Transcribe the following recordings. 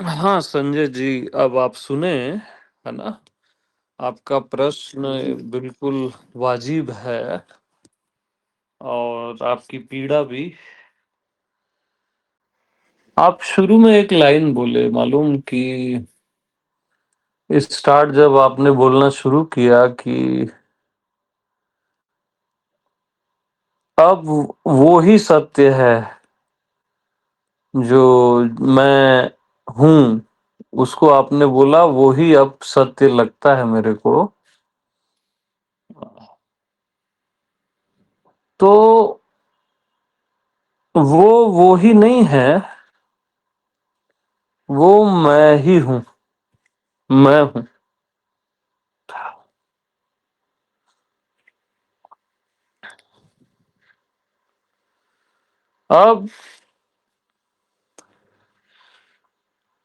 हाँ संजय जी, अब आप सुने, है ना? आपका प्रश्न बिल्कुल वाजिब है और आपकी पीड़ा भी। आप शुरू में एक लाइन बोले, मालूम कि स्टार्ट जब आपने बोलना शुरू किया कि अब वो ही सत्य है जो मैं हूँ, उसको आपने बोला वो ही अब सत्य लगता है मेरे को। तो वो ही नहीं है, वो मैं ही हूँ, मैं हूँ। अब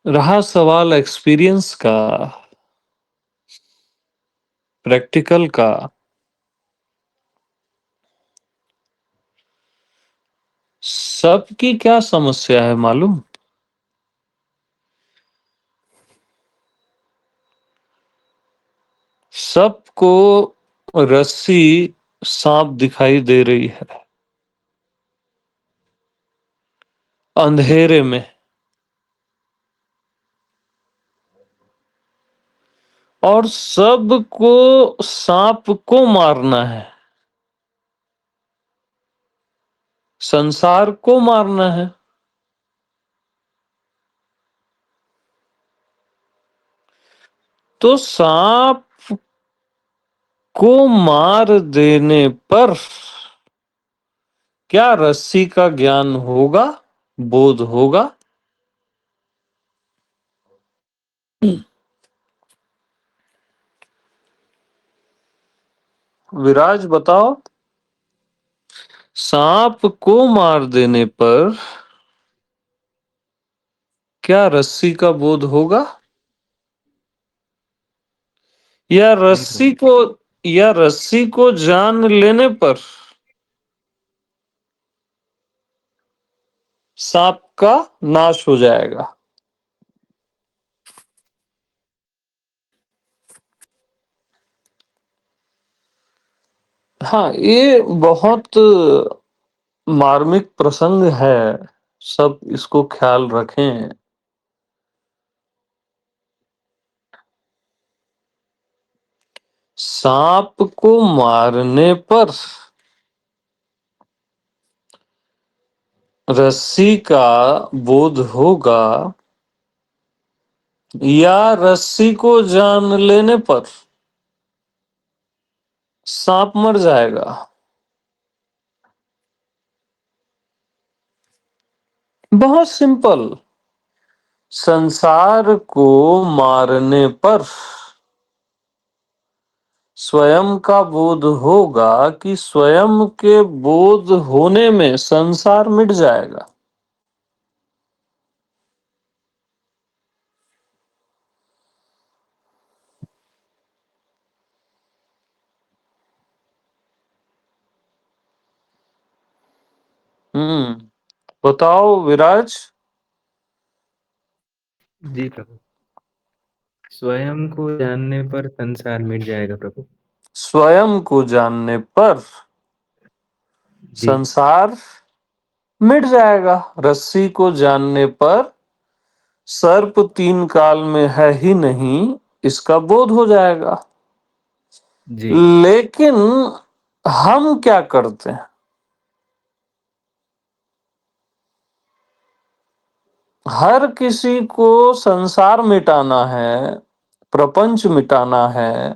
रहा सवाल एक्सपीरियंस का, प्रैक्टिकल का। सबकी क्या समस्या है मालूम? सबको रस्सी सांप दिखाई दे रही है अंधेरे में, और सबको सांप को मारना है, संसार को मारना है। तो सांप को मार देने पर क्या रस्सी का ज्ञान होगा, बोध होगा? विराज बताओ, सांप को मार देने पर क्या रस्सी का बोध होगा, या नहीं रस्सी प्रभु। को, या रस्सी को जान लेने पर सांप का नाश हो जाएगा? हाँ, ये बहुत मार्मिक प्रसंग है, सब इसको ख्याल रखें। सांप को मारने पर रस्सी का बोध होगा, या रस्सी को जान लेने पर सांप मर जाएगा? बहुत सिंपल। संसार को मारने पर स्वयं का बोध होगा कि स्वयं के बोध होने में संसार मिट जाएगा? बताओ विराज। जी प्रभु। स्वयं को जानने पर संसार मिट जाएगा प्रभु। स्वयं को जानने पर जी। संसार मिट जाएगा। रस्सी को जानने पर सर्प तीन काल में है ही नहीं, इसका बोध हो जाएगा। जी। लेकिन हम क्या करते हैं? हर किसी को संसार मिटाना है, प्रपंच मिटाना है,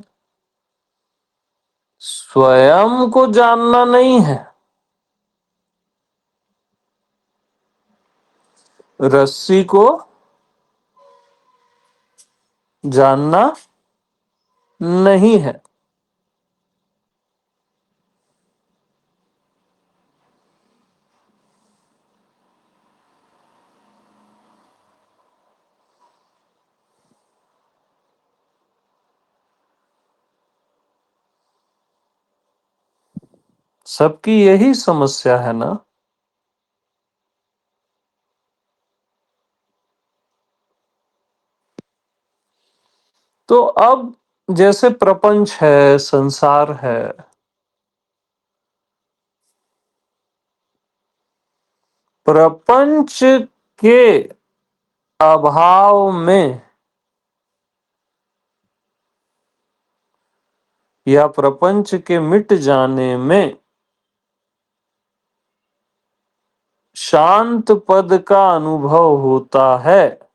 स्वयं को जानना नहीं है। रस्सी को जानना नहीं है। सबकी यही समस्या है ना? तो अब जैसे प्रपंच है, संसार है, प्रपंच के अभाव में या प्रपंच के मिट जाने में शांत पद का अनुभव होता है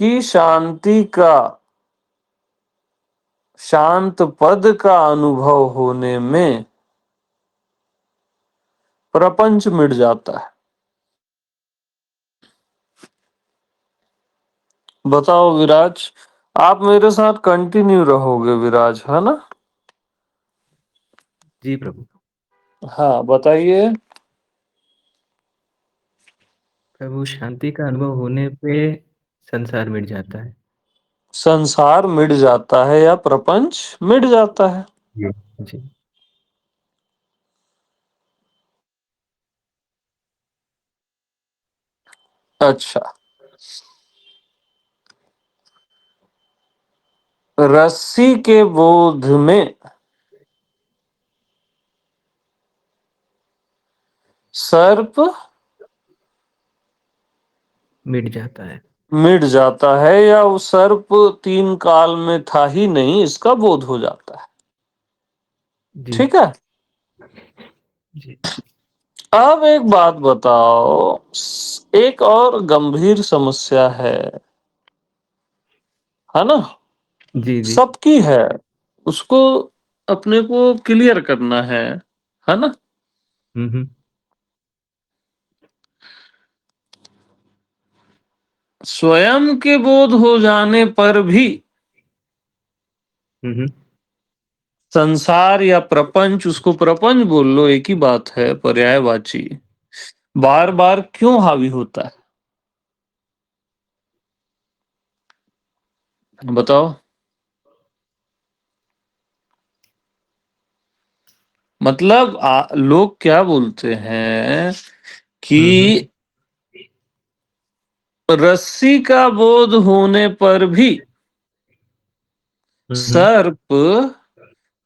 कि शांत पद का अनुभव होने में प्रपंच मिट जाता है। बताओ विराज, आप मेरे साथ कंटिन्यू रहोगे विराज, है ना? जी प्रभु। हाँ बताइए। प्रभु, शांति का अनुभव होने पे संसार मिट जाता है। संसार मिट जाता है या प्रपंच मिट जाता है? जी। जी। अच्छा, रस्सी के बोध में सर्प मिट जाता है। मिट जाता है या वो सर्प तीन काल में था ही नहीं, इसका बोध हो जाता है। जी। ठीक है। जी। अब एक बात बताओ, एक और गंभीर समस्या है ना? जी। जी। सबकी है, उसको अपने को क्लियर करना है ना? हम्म। स्वयं के बोध हो जाने पर भी हम्म। संसार या प्रपंच, उसको प्रपंच बोल लो, एक ही बात है, पर्यायवाची, बार बार क्यों हावी होता है? बताओ। मतलब लोग क्या बोलते हैं हम्म। कि रस्सी का बोध होने पर भी हम्म। सर्प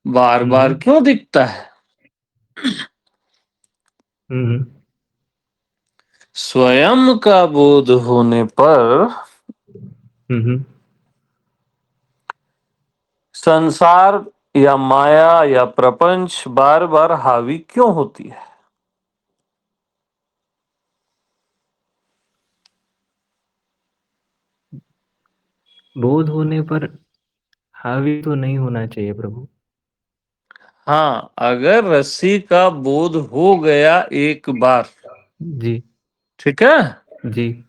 बार बार हम्म। क्यों दिखता है? हम्म। स्वयं का बोध होने पर हम्म। संसार या माया या प्रपंच बार बार हावी क्यों होती है? बोध होने पर हावी तो नहीं होना चाहिए प्रभु। हाँ, अगर रस्सी का बोध हो गया एक बार, जी। ठीक है, जी।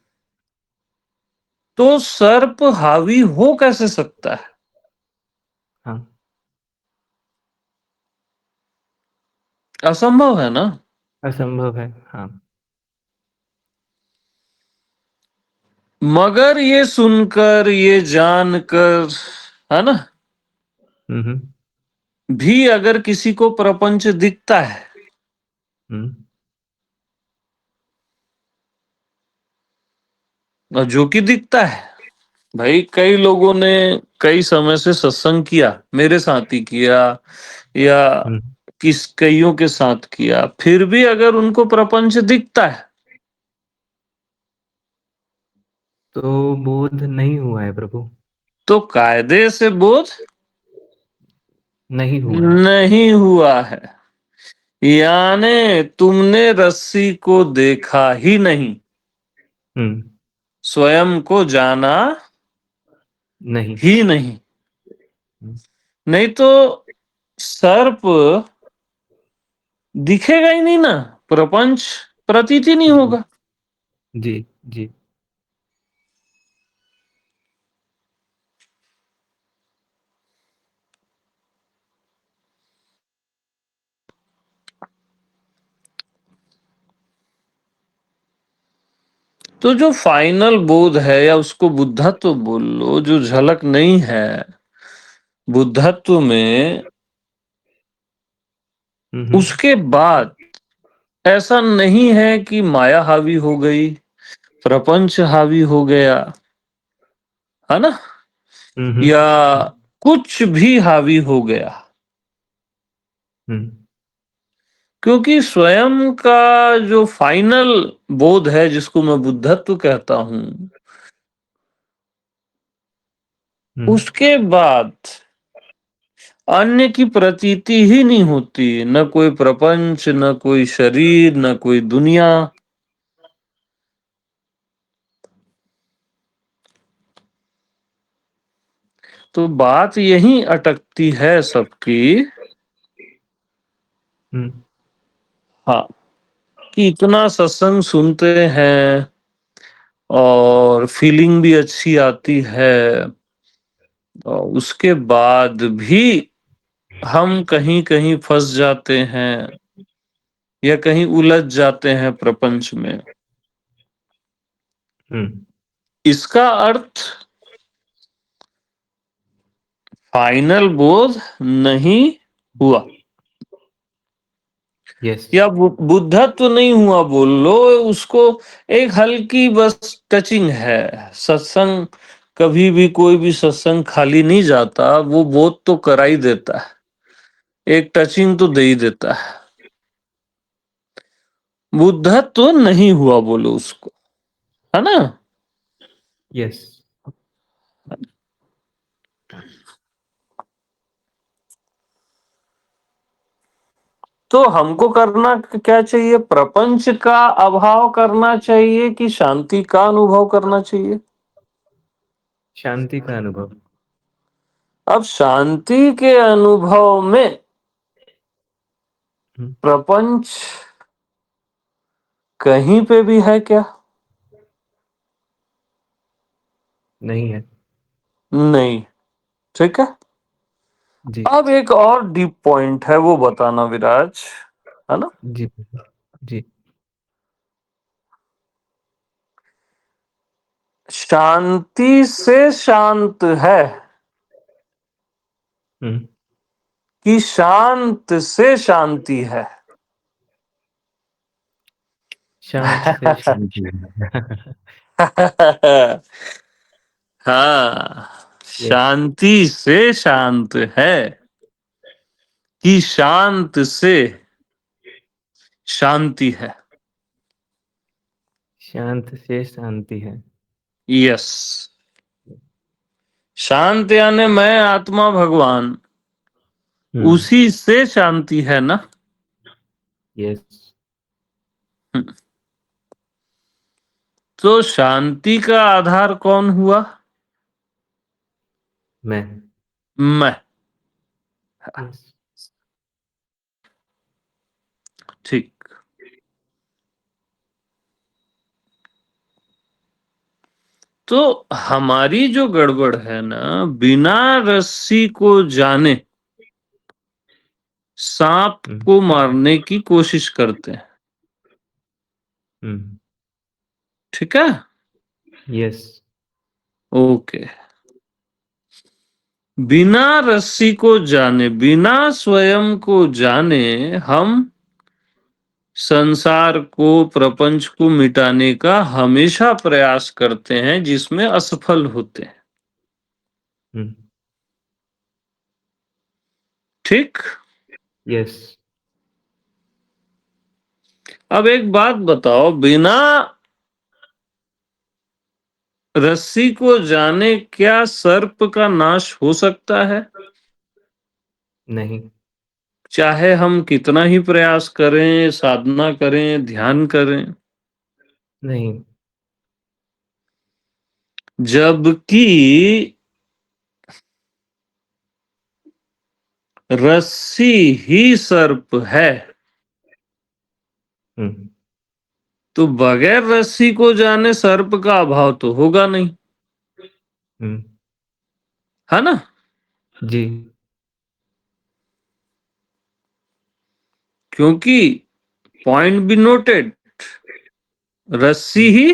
तो सर्प हावी हो कैसे सकता है? हाँ। असंभव है ना? असंभव है। हाँ। मगर ये सुनकर, ये जानकर, है ना, हम्म। भी अगर किसी को प्रपंच दिखता है, हम्म। और जो कि दिखता है, भाई कई लोगों ने कई समय से सत्संग किया, मेरे साथ ही किया या हम्म। कईयों के साथ किया, फिर भी अगर उनको प्रपंच दिखता है, तो बोध नहीं हुआ है प्रभु। तो कायदे से बोध नहीं हुआ है। नहीं हुआ है। यानी तुमने रस्सी को देखा ही नहीं, हम्म। स्वयं को जाना नहीं। ही नहीं। हम्म। नहीं तो सर्प दिखेगा ही नहीं ना, प्रपंच प्रतीत ही नहीं जी। होगा। जी। जी। तो जो फाइनल बोध है, या उसको बुद्धत्व बोल लो, जो झलक नहीं है बुद्धत्व में, हम्म। उसके बाद ऐसा नहीं है कि माया हावी हो गई, प्रपंच हावी हो गया, है ना? हम्म। या कुछ भी हावी हो गया, हम्म। क्योंकि स्वयं का जो फाइनल बोध है, जिसको मैं बुद्धत्व कहता हूं, हम्म। उसके बाद अन्य की प्रतीति ही नहीं होती, न कोई प्रपंच, न कोई शरीर, न कोई दुनिया। तो बात यही अटकती है सबकी। हम्म। हाँ, कि इतना सत्संग सुनते हैं और फीलिंग भी अच्छी आती है, और उसके बाद भी हम कहीं कहीं फंस जाते हैं या कहीं उलझ जाते हैं प्रपंच में। हम्म। इसका अर्थ फाइनल बोध नहीं हुआ, यस। या बुद्धत्व नहीं हुआ बोल लो उसको। एक हल्की बस टचिंग है। सत्संग, कभी भी कोई भी सत्संग खाली नहीं जाता, वो बोध तो करा ही देता है, एक टचिंग तो दे ही देता है। बुद्धत्व नहीं हुआ बोलो उसको, है ना? यस। तो हमको करना क्या चाहिए? प्रपंच का अभाव करना चाहिए कि शांति का अनुभव करना चाहिए? शांति का अनुभव। अब शांति के अनुभव में हम्म। प्रपंच कहीं पे भी है क्या? नहीं है। नहीं। ठीक है। जी। अब एक और डीप पॉइंट है, वो बताना विराज, है ना? जी। जी। शांति से शांत है हम्म। कि शांत से शांति है? शांत से शांति। हाँ, यस। शांति से शांत है कि शांत से शांति है। शांत से शांति है। यस। शांत यानी मैं, आत्मा, भगवान, हम्म। उसी से शांति है ना? यस। तो शांति का आधार कौन हुआ? मैं। मैं। यस। ठीक। तो हमारी जो गड़बड़ है ना, बिना रस्सी को जाने सांप हम्म। को मारने की कोशिश करते हैं। हम्म। ठीक है। यस। ओके। बिना रस्सी को जाने, बिना स्वयं को जाने, हम संसार को, प्रपंच को मिटाने का हमेशा प्रयास करते हैं, जिसमें असफल होते हैं। हम्म। ठीक। यस। अब एक बात बताओ, बिना रस्सी को जाने क्या सर्प का नाश हो सकता है? नहीं। चाहे हम कितना ही प्रयास करें, साधना करें, ध्यान करें। नहीं। जबकि रस्सी ही सर्प है, हम्म। तो बगैर रस्सी को जाने सर्प का अभाव तो होगा नहीं, हम्म। है ना? जी। क्योंकि पॉइंट बी नोटेड, रस्सी हम्म। ही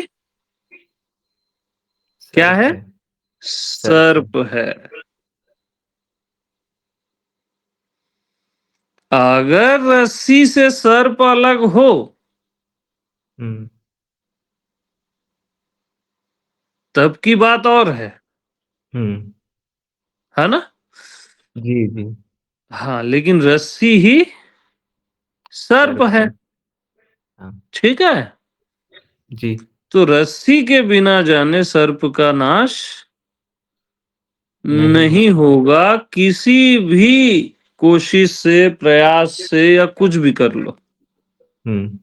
क्या सर्प है? है। सर्प है। सर्प है। अगर रस्सी से सर्प अलग हो, हम्म। तब की बात और हुँ। है ना? जी, जी। हाँ, लेकिन रस्सी ही सर्प सर्प है, है। हाँ। ठीक है? जी। तो रस्सी के बिना जाने सर्प का नाश नहीं हो नहीं होगा, किसी भी कोशिश से, प्रयास से या कुछ भी कर लो। हुँ,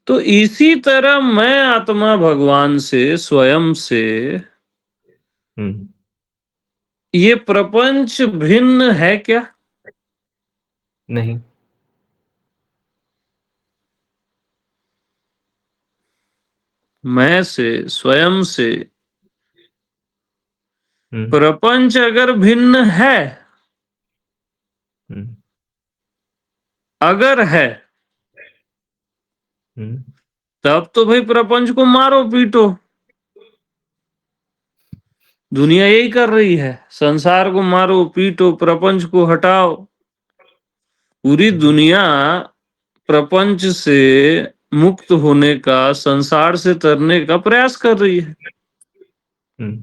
तो इसी तरह मैं आत्मा भगवान से, स्वयं से, हुँ। ये प्रपंच भिन्न है क्या? नहीं। मैं से, स्वयं से हुँ, प्रपंच अगर भिन्न है, हुँ, अगर है, हुँ, तब तो भाई प्रपंच को मारो पीटो। दुनिया यही कर रही है, संसार को मारो पीटो, प्रपंच को हटाओ। पूरी हुँ, दुनिया प्रपंच से मुक्त होने का, संसार से तरने का प्रयास कर रही है। हुँ,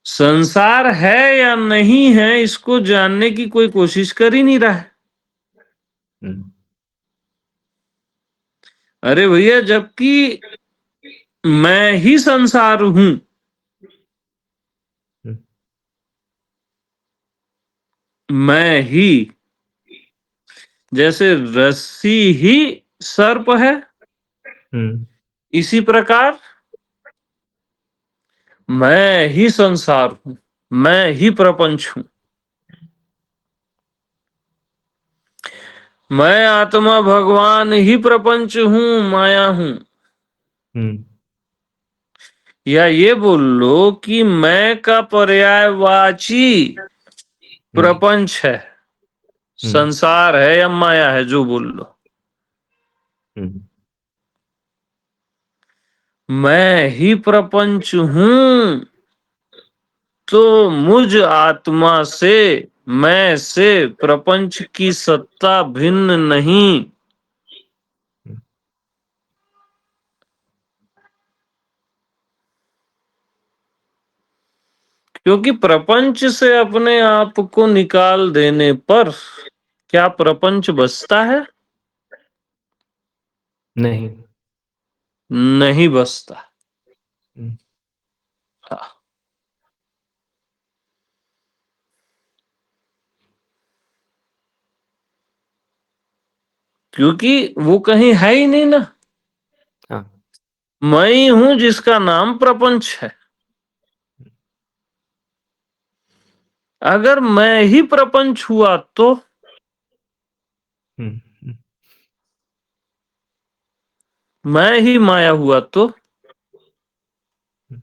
संसार है या नहीं है, इसको जानने की कोई कोशिश कर ही नहीं रहा है। हुँ, अरे भैया, जबकि मैं ही संसार हूं, हुँ, मैं ही, जैसे रस्सी ही सर्प है, हुँ, इसी प्रकार मैं ही संसार हूं, मैं ही प्रपंच हूं। मैं आत्मा भगवान ही प्रपंच हूं, माया हूं। हुँ, या ये बोल लो कि मैं का पर्यायवाची हुँ, प्रपंच है, हुँ, संसार है या माया है, जो बोल लो। हुँ, मैं ही प्रपंच हूं, तो मुझ आत्मा से, मैं से प्रपंच की सत्ता भिन्न नहीं। हुँ, क्योंकि प्रपंच से अपने आप को निकाल देने पर क्या प्रपंच बसता है? नहीं। नहीं बसता। हुँ, हाँ, क्योंकि वो कहीं है ही नहीं ना। हाँ। मैं ही हूं जिसका नाम प्रपंच है। अगर मैं ही प्रपंच हुआ तो हुँ, हुँ, मैं ही माया हुआ तो हुँ,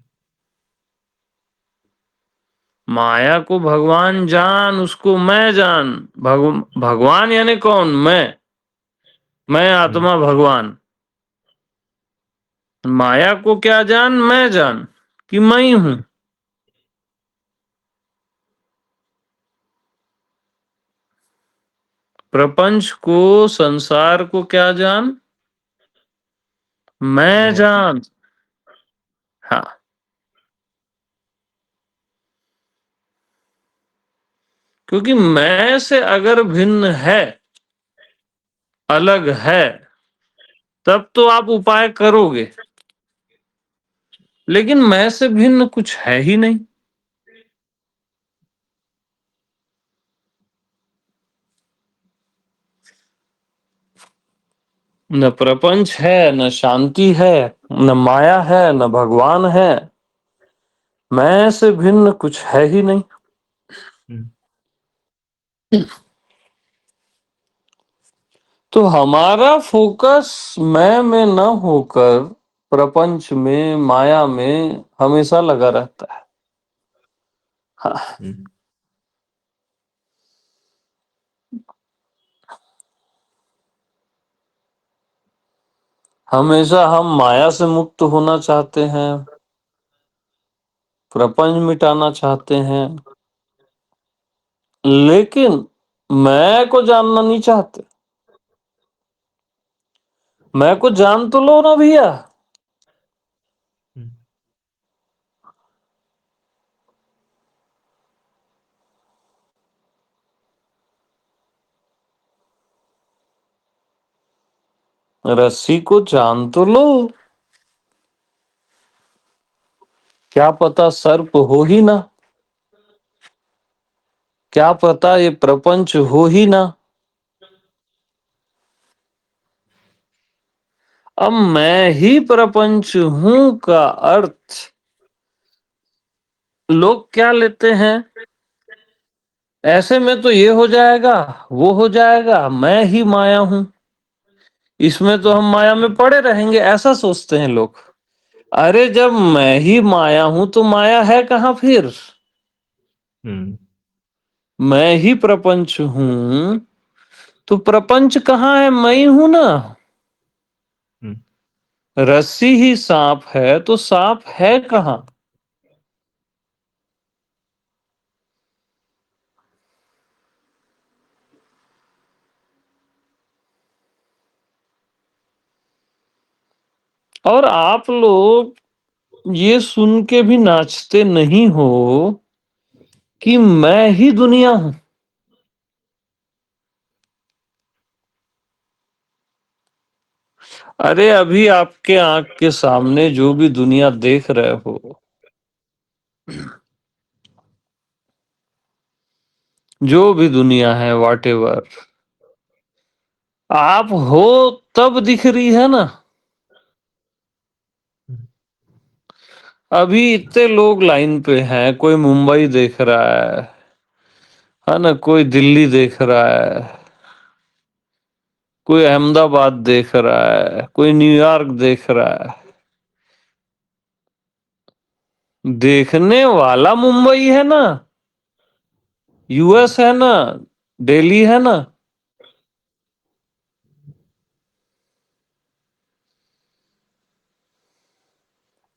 माया को भगवान जान, उसको मैं जान। भगवान यानी कौन? मैं हुँ, आत्मा भगवान। माया को क्या जान? मैं जान कि मैं ही हूं। प्रपंच को, संसार को क्या जान? मैं मैं जान। जान। हाँ, क्योंकि मैं से अगर भिन्न है, अलग है, तब तो आप उपाय करोगे। लेकिन मैं से भिन्न कुछ है ही नहीं। न प्रपंच है, न शांति है, न माया है, न भगवान है। मैं से भिन्न कुछ है ही नहीं। हुँ, तो हमारा फोकस मैं में न होकर प्रपंच में, माया में हमेशा लगा रहता है। हाँ, हुँ, हमेशा हम माया से मुक्त होना चाहते हैं, प्रपंच मिटाना चाहते हैं, लेकिन मैं को जानना नहीं चाहते। मैं को जान तो लो ना भैया। हुँ, रस्सी को जान तो लो। क्या पता सर्प हो ही ना, क्या पता ये प्रपंच हो ही ना। अब मैं ही प्रपंच हूं का अर्थ लोग क्या लेते हैं? ऐसे में तो ये हो जाएगा, वो हो जाएगा, मैं ही माया हूं, इसमें तो हुँ, हम माया में पड़े रहेंगे, ऐसा सोचते हैं लोग। अरे जब मैं ही माया हूं तो माया है कहाँ फिर? हुँ, मैं ही प्रपंच हूं तो प्रपंच कहाँ है? मैं ही हूं ना। हुँ, रस्सी ही सांप है तो सांप है कहाँ? और आप लोग ये सुन के भी नाचते नहीं हो कि मैं ही दुनिया हूं। अरे अभी आपके आंख के सामने जो भी दुनिया देख रहे हो, जो भी दुनिया है वॉटेवर, आप हो तब दिख रही है ना। हुँ, अभी इतने लोग लाइन पे हैं, कोई मुंबई देख रहा है ना, कोई दिल्ली देख रहा है, कोई अहमदाबाद देख रहा है, कोई न्यूयॉर्क देख रहा है। देखने वाला मुंबई है ना, यूएस है ना, दिल्ली है ना।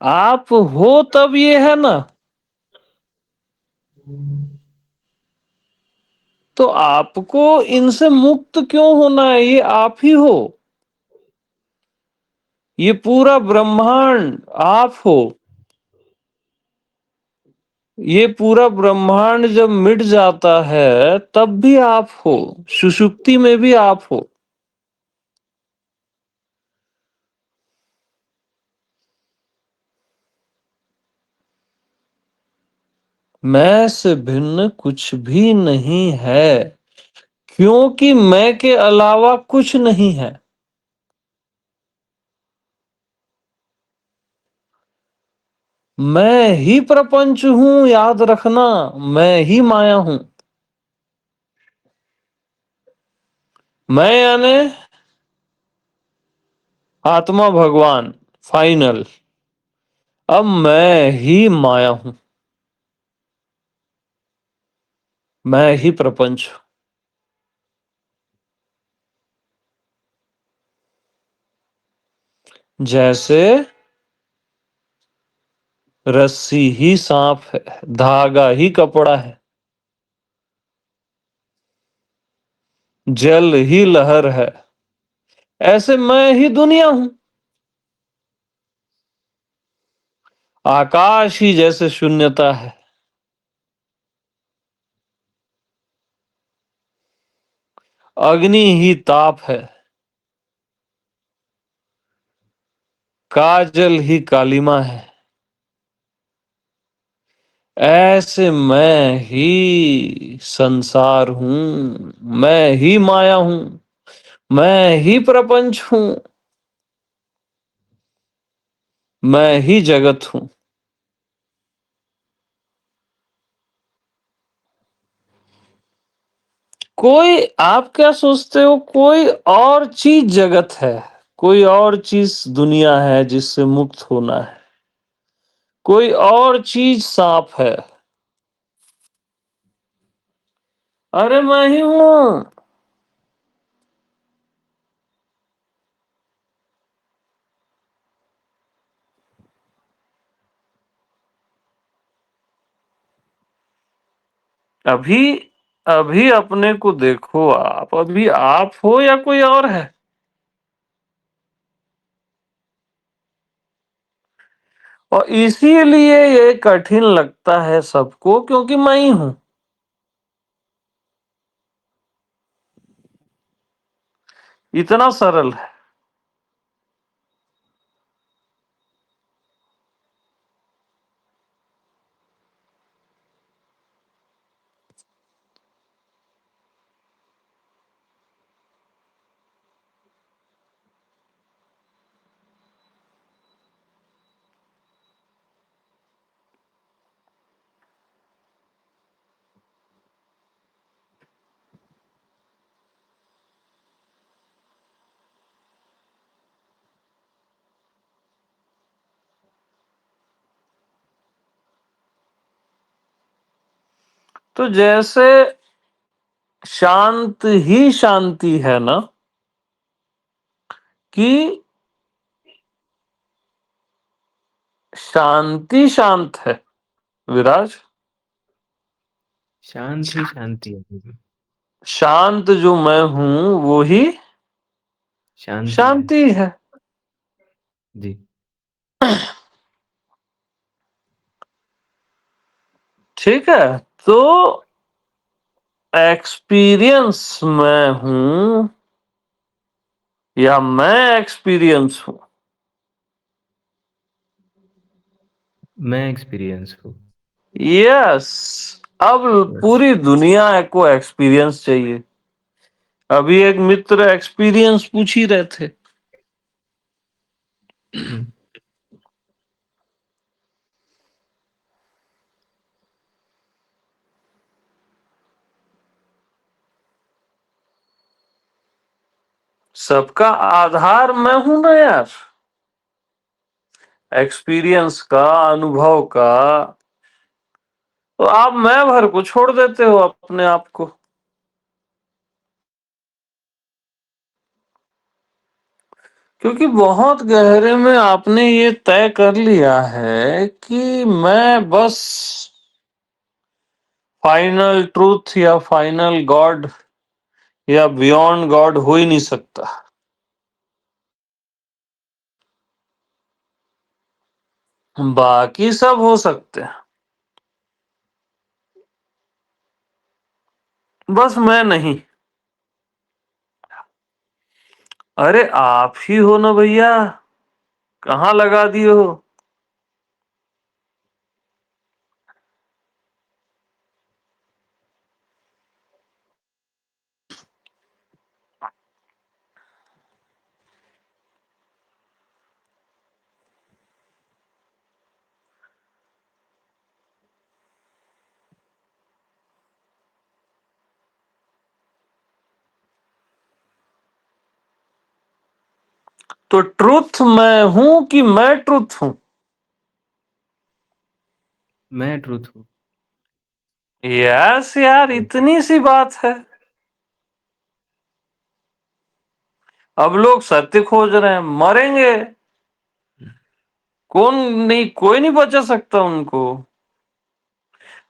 आप हो तब ये है ना। तो आपको इनसे मुक्त क्यों होना है? ये आप ही हो। ये पूरा ब्रह्मांड आप हो। ये पूरा ब्रह्मांड जब मिट जाता है तब भी आप हो, सुषुप्ति में भी आप हो। मैं से भिन्न कुछ भी नहीं है, क्योंकि मैं के अलावा कुछ नहीं है। मैं ही प्रपंच हूं, याद रखना। मैं ही माया हूं। मैं यानी आत्मा भगवान, फाइनल। अब मैं ही माया हूं, मैं ही प्रपंच हूं। जैसे रस्सी ही सांप है, धागा ही कपड़ा है, जल ही लहर है, ऐसे मैं ही दुनिया हूं। आकाश ही जैसे शून्यता है, अग्नि ही ताप है, काजल ही कालिमा है, ऐसे मैं ही संसार हूं, मैं ही माया हूं, मैं ही प्रपंच हूं, मैं ही जगत हूं। कोई, आप क्या सोचते हो कोई और चीज जगत है, कोई और चीज दुनिया है जिससे मुक्त होना है, कोई और चीज सांप है? अरे मैं ही हूं। अभी अभी अपने को देखो, आप अभी आप हो या कोई और है? और इसीलिए ये कठिन लगता है सबको क्योंकि मैं ही हूँ। इतना सरल है। तो जैसे शांत ही शांति है ना, कि शांति शांत है विराज। शांत ही शांति है। शांत जो मैं हूं वो ही शांति है। शांति है। जी। ठीक है। तो एक्सपीरियंस मैं हूं या मैं एक्सपीरियंस हूं? मैं एक्सपीरियंस हूँ। यस। अब यस। पूरी दुनिया को एक्सपीरियंस चाहिए। अभी एक मित्र एक्सपीरियंस पूछ ही रहे थे। हम्म। सबका आधार मैं हूं ना यार, एक्सपीरियंस का, अनुभव का। तो आप मैं भर को छोड़ देते हो अपने आप को। क्योंकि बहुत गहरे में आपने ये तय कर लिया है कि मैं बस फाइनल ट्रूथ या फाइनल गॉड या बियॉन्ड गॉड हो ही नहीं सकता। बाकी सब हो सकते हैं, बस मैं नहीं। अरे आप ही हो ना भैया, कहाँ लगा दिए हो? तो ट्रुथ मैं हूं कि मैं ट्रुथ हूं? मैं ट्रूथ हूँ। यस यार, इतनी सी बात है। अब लोग सत्य खोज रहे हैं, मरेंगे। कौन नहीं, कोई नहीं बचा सकता उनको।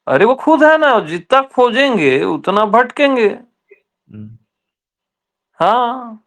अरे वो खुद है ना, जितना खोजेंगे उतना भटकेंगे। हम्म। हाँ।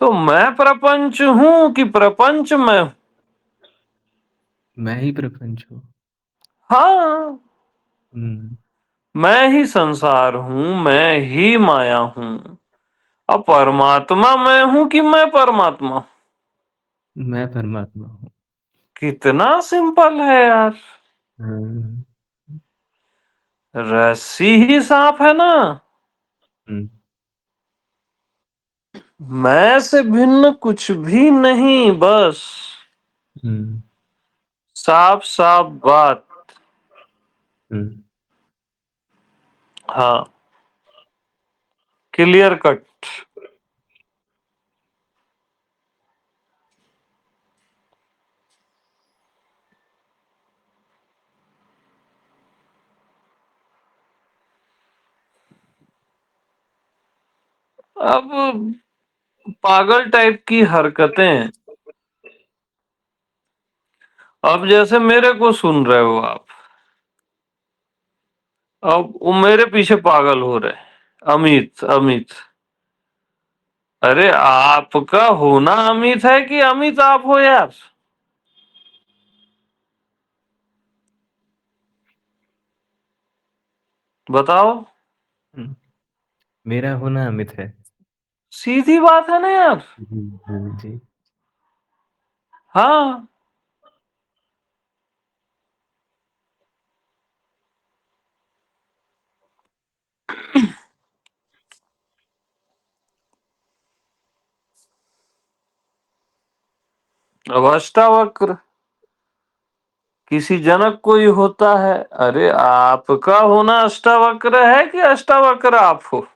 तो मैं प्रपंच हूं कि प्रपंच मैं हूं? मैं ही प्रपंच हूँ। हाँ। हम्म। मैं ही संसार हूं, मैं ही माया हूं। अब परमात्मा मैं हूं कि मैं परमात्मा हूं? मैं परमात्मा हूँ। कितना सिंपल है यार। हम्म। रस्सी ही सांप है ना। हम्म। मैं से भिन्न कुछ भी नहीं, बस हम्म। साफ साफ बात। हम्म। हाँ, क्लियर कट। अब पागल टाइप की हरकतें, अब जैसे मेरे को सुन रहे हो आप, अब वो मेरे पीछे पागल हो रहे हैं, अमित अमित। अरे आपका होना अमित है कि अमित आप हो यार? बताओ। मेरा होना अमित है। सीधी बात है ना यार। जी। हाँ। अब अष्टावक्र किसी जनक को ही होता है। अरे आपका होना अष्टावक्र है कि अष्टावक्र आप हो?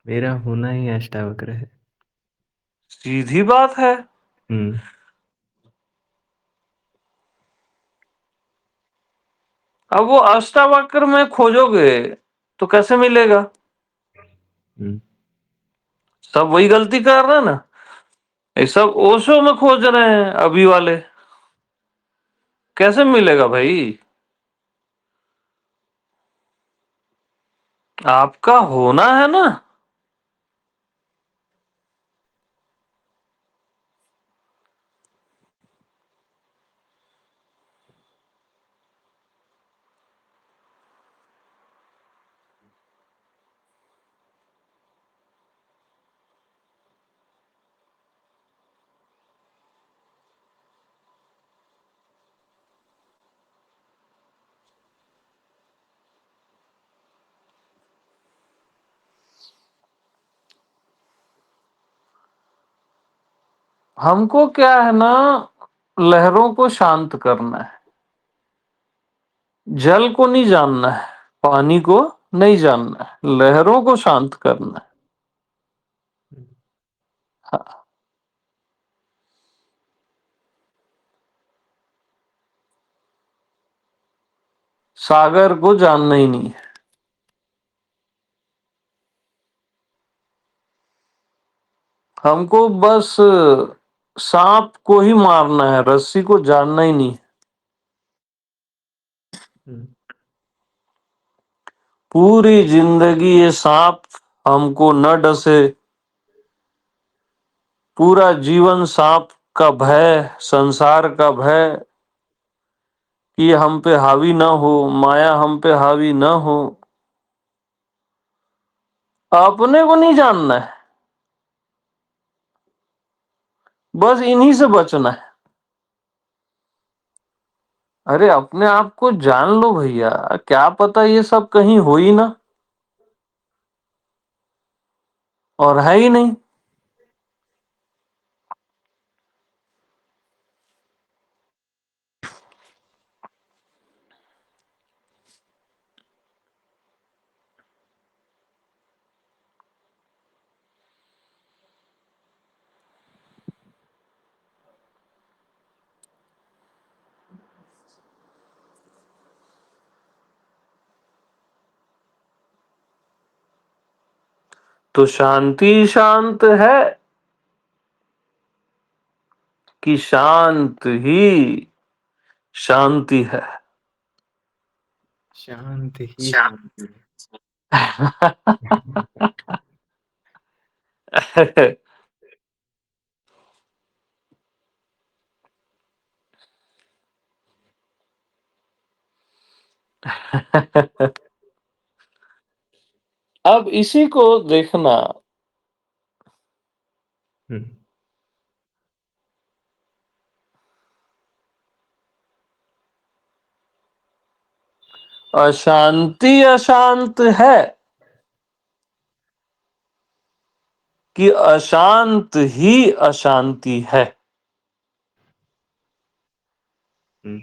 मेरा होना ही अष्टावक्र है। सीधी बात है। हम्म। अब वो अष्टावक्र में खोजोगे तो कैसे मिलेगा? हम्म। सब वही गलती कर रहे हैं ना। ये सब ओशो में खोज रहे हैं अभी वाले। कैसे मिलेगा भाई? आपका होना है ना। हमको क्या है ना, लहरों को शांत करना है। जल को नहीं जानना है, पानी को नहीं जानना है, लहरों को शांत करना है। हाँ, सागर को जानना ही नहीं है। हमको बस सांप को ही मारना है, रस्सी को जानना ही नहीं है। हम्म। पूरी जिंदगी ये सांप हमको न डसे, पूरा जीवन सांप का भय, संसार का भय कि हम पे हावी ना हो, माया हम पे हावी ना हो। अपने को नहीं जानना है, बस इन्हीं से बचना है। अरे अपने आप को जान लो भैया, क्या पता ये सब कहीं हो ही ना, और है ही नहीं। तो शांति शांत है कि शांत ही शांति है? शांत ही शांति है। अब इसी को देखना। हम्म। अशांति अशांत है कि अशांत ही अशांति है? हम्म।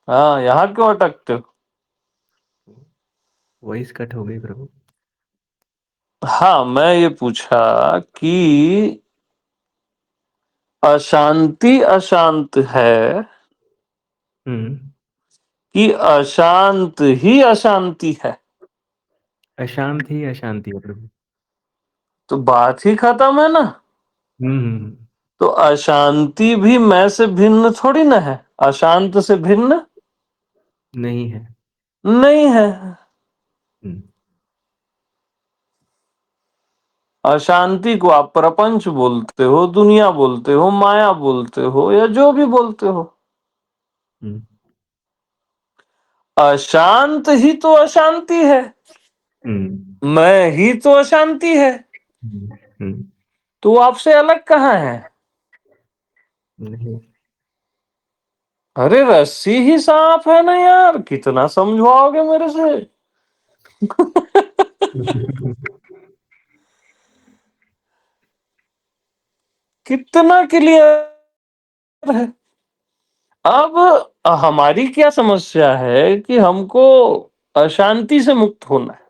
हाँ, यहाँ क्यों अटकते हो? वॉइस कट हो गई प्रभु। हाँ, मैं ये पूछा कि अशांति अशांत है हम्म। कि अशांत ही अशांति है? अशांत ही अशांति है प्रभु। तो बात ही खत्म है ना। हम्म। तो अशांति भी मैं से भिन्न थोड़ी ना है, अशांत से भिन्न नहीं है। नहीं है। हम्म। अशांति को आप प्रपंच बोलते हो, दुनिया बोलते हो, माया बोलते हो, या जो भी बोलते हो, हम्म। अशांत ही तो अशांति है, हम्म। मैं ही तो अशांति है। हम्म। तो वो आपसे अलग कहाँ है? नहीं। अरे रस्सी ही सांप है ना यार, कितना समझवाओगे मेरे से? कितना क्लियर है। अब हमारी क्या समस्या है कि हमको अशांति से मुक्त होना है,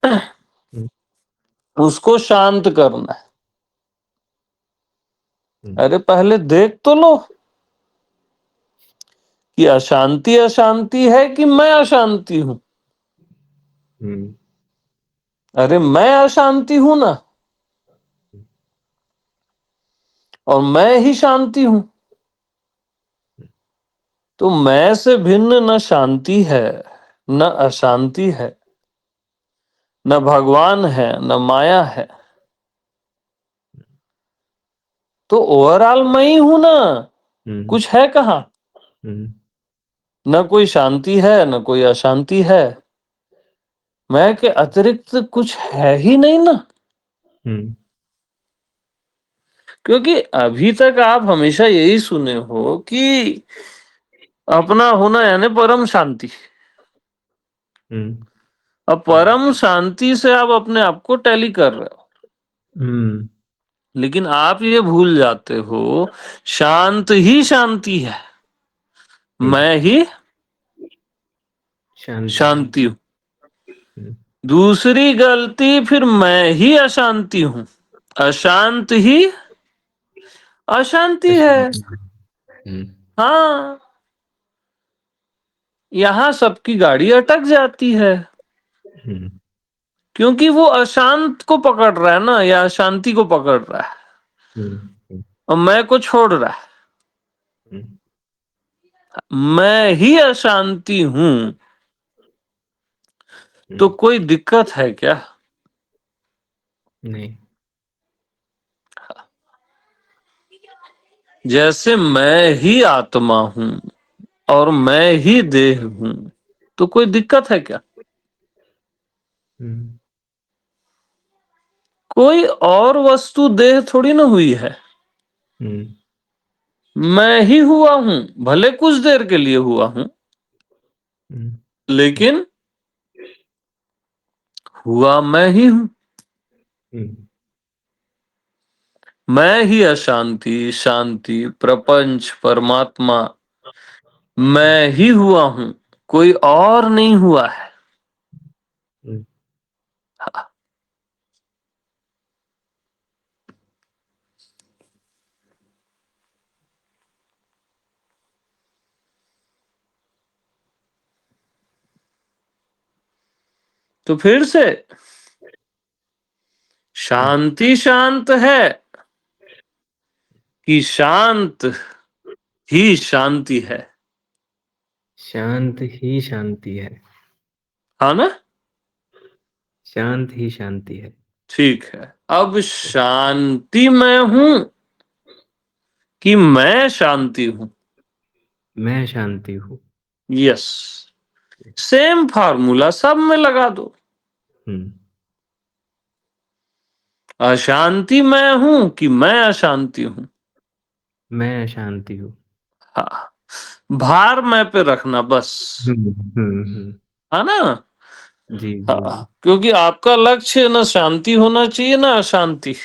हम्म। उसको शांत करना है। हम्म। अरे पहले देख तो लो कि अशांति अशांति है कि मैं अशांति हूं। हम्म। अरे मैं अशांति हूं ना, और मैं ही शांति हूं। तो मैं से भिन्न न शांति है, न अशांति है, न भगवान है, न माया है। तो ओवरऑल मैं ही हूं ना, हम्म। कुछ है कहाँ? हम्म। न कोई शांति है, न कोई अशांति है। मैं के अतिरिक्त कुछ है ही नहीं ना। हम्म। क्योंकि अभी तक आप हमेशा यही सुने हो कि अपना होना यानी परम शांति। हम्म। अब परम शांति से आप अपने आप को टैली कर रहे हो, हम्म। लेकिन आप ये भूल जाते हो शांत ही शांति है, हम्म। मैं ही शांति है। शांति हूं। हम्म। दूसरी गलती फिर मैं ही अशांति हूं, अशांत ही अशांति है। अशांति। हम्म। हाँ, यहां सबकी गाड़ी अटक जाती है, हम्म। क्योंकि वो अशांत को पकड़ रहा है ना, या अशांति को पकड़ रहा है, हम्म। और मैं को छोड़ रहा है। हम्म। मैं ही अशांति हूं, तो हम्म। कोई दिक्कत है क्या? नहीं। जैसे मैं ही आत्मा हूं और मैं ही देह हूं, तो कोई दिक्कत है क्या? हम्म। कोई और वस्तु देह थोड़ी ना हुई है, हम्म। मैं ही हुआ हूं, भले कुछ देर के लिए हुआ हूं, हम्म। लेकिन हुआ मैं ही हूं। हम्म। मैं ही अशांति, शांति, प्रपंच, परमात्मा, मैं ही हुआ हूं, कोई और नहीं हुआ है। हम्म। तो फिर से शांति शांत है कि शांत ही शांति है? शांत ही शांति है। हाँ ना? शांत ही शांति है। ठीक है। अब शांति मैं हूं कि मैं शांति हूं? मैं शांति हूँ। यस, सेम फार्मूला सब में लगा दो। हम्म। अशांति मैं हूं कि मैं अशांति हूं? मैं शांति हूँ। हाँ, भार मैं पे रखना बस। हम्म। हम्म। है ना? जी जी हाँ, जी। क्योंकि आपका लक्ष्य ना शांति होना चाहिए ना अशांति।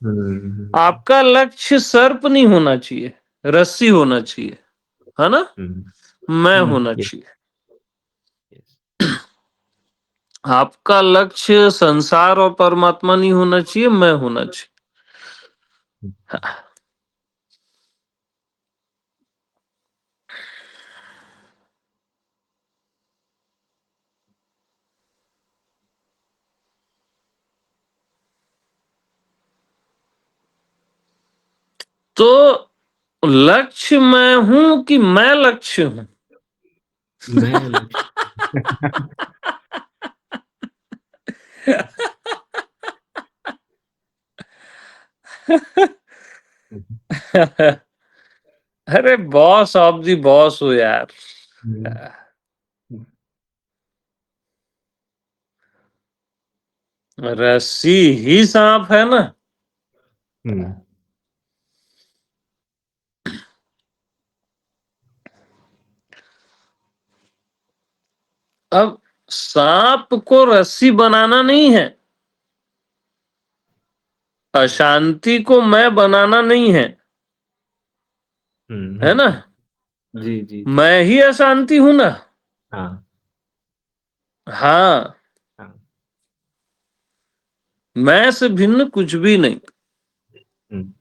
हम्म। आपका लक्ष्य सर्प नहीं होना चाहिए, रस्सी होना चाहिए, है ना? हम्म। मैं हम्म। होना यस। चाहिए। यस। आपका लक्ष्य संसार और परमात्मा नहीं होना चाहिए, मैं होना चाहिए। तो लक्ष्य मैं हूँ कि मैं लक्ष्य हूँ? मैं लक्ष्य। अरे बॉस ऑफ द बॉस हो यार। हुँ, हुँ, रस्सी ही सांप है ना। हुँ, अब सांप को रस्सी बनाना नहीं है, अशांति को मैं बनाना नहीं है, हुँ, है हुँ, ना? हुँ। जी, जी, जी। मैं ही अशांति हूं ना। हाँ, हाँ, हाँ। मैं से भिन्न कुछ भी नहीं। हुँ,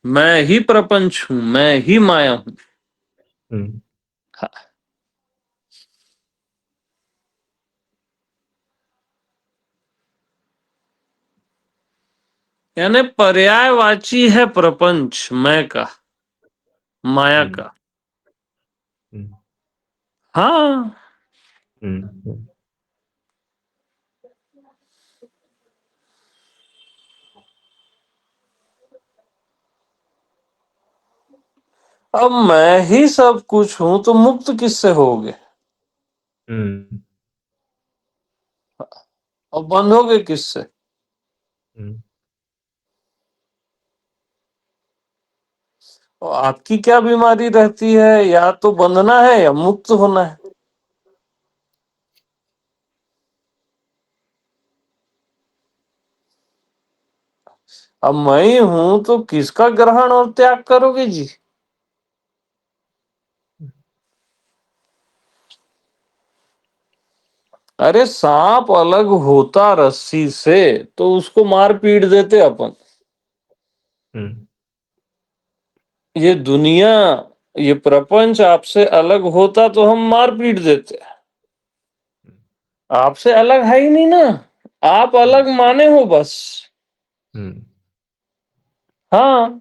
मैं ही प्रपंच हूँ, मैं ही माया हूँ। हुँ, हाँ, यानी पर्यायवाची है प्रपंच मैं का, माया हुँ, का। हुँ, हाँ, हुँ, हुँ, अब मैं ही सब कुछ हूं तो मुक्त किससे होगे? हुँ, अब बंधोगे किससे? हुँ। और आपकी क्या बीमारी रहती है, या तो बंधना है या मुक्त होना है। अब मैं ही हूं तो किसका ग्रहण और त्याग करोगे जी? अरे सांप अलग होता रस्सी से तो उसको मार पीट देते अपन। हुँ, ये दुनिया, ये प्रपंच आपसे अलग होता तो हम मार पीट देते। आपसे अलग है ही नहीं ना, आप हुँ, अलग माने हो बस। हुँ, हाँ,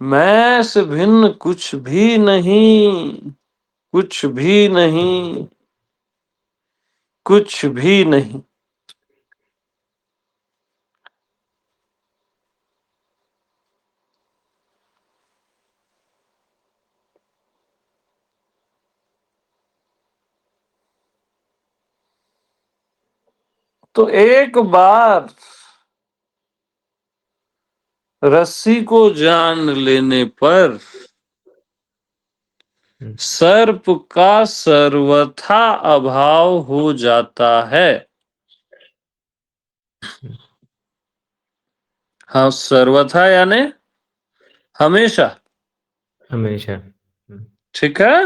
मैं से भिन्न कुछ भी नहीं, कुछ भी नहीं, कुछ भी नहीं। तो एक बार रस्सी को जान लेने पर हुँ, सर्प का सर्वथा अभाव हो जाता है। हुँ। हाँ, सर्वथा यानी हमेशा। हमेशा। हुँ, ठीक है।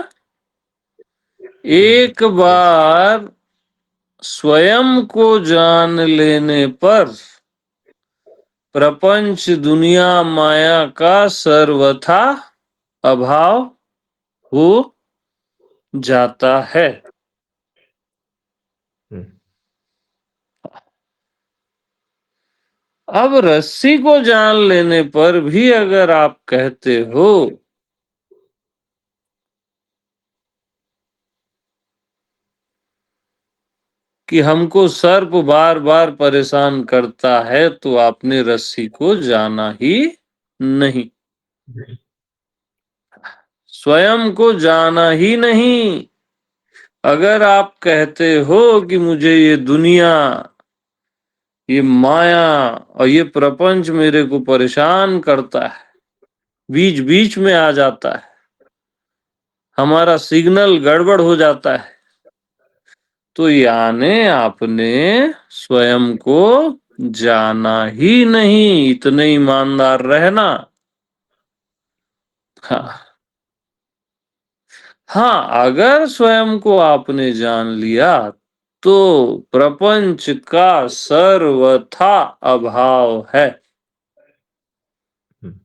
हुँ, एक यस। बार स्वयं को जान लेने पर प्रपंच दुनिया माया का सर्वथा अभाव हो जाता है। हुँ, अब रस्सी को जान लेने पर भी अगर आप कहते हो कि हमको सर्प बार बार परेशान करता है, तो आपने रस्सी को जाना ही नहीं, हुँ, स्वयं को जाना ही नहीं। अगर आप कहते हो कि मुझे ये दुनिया, ये माया और ये प्रपंच मेरे को परेशान करता है, बीच बीच में आ जाता है, हमारा सिग्नल गड़बड़ हो जाता है, तो यानी आपने स्वयं को जाना ही नहीं। इतने ईमानदार रहना। हाँ, हाँ, अगर स्वयं को आपने जान लिया तो प्रपंच का सर्वथा अभाव है। हम्म,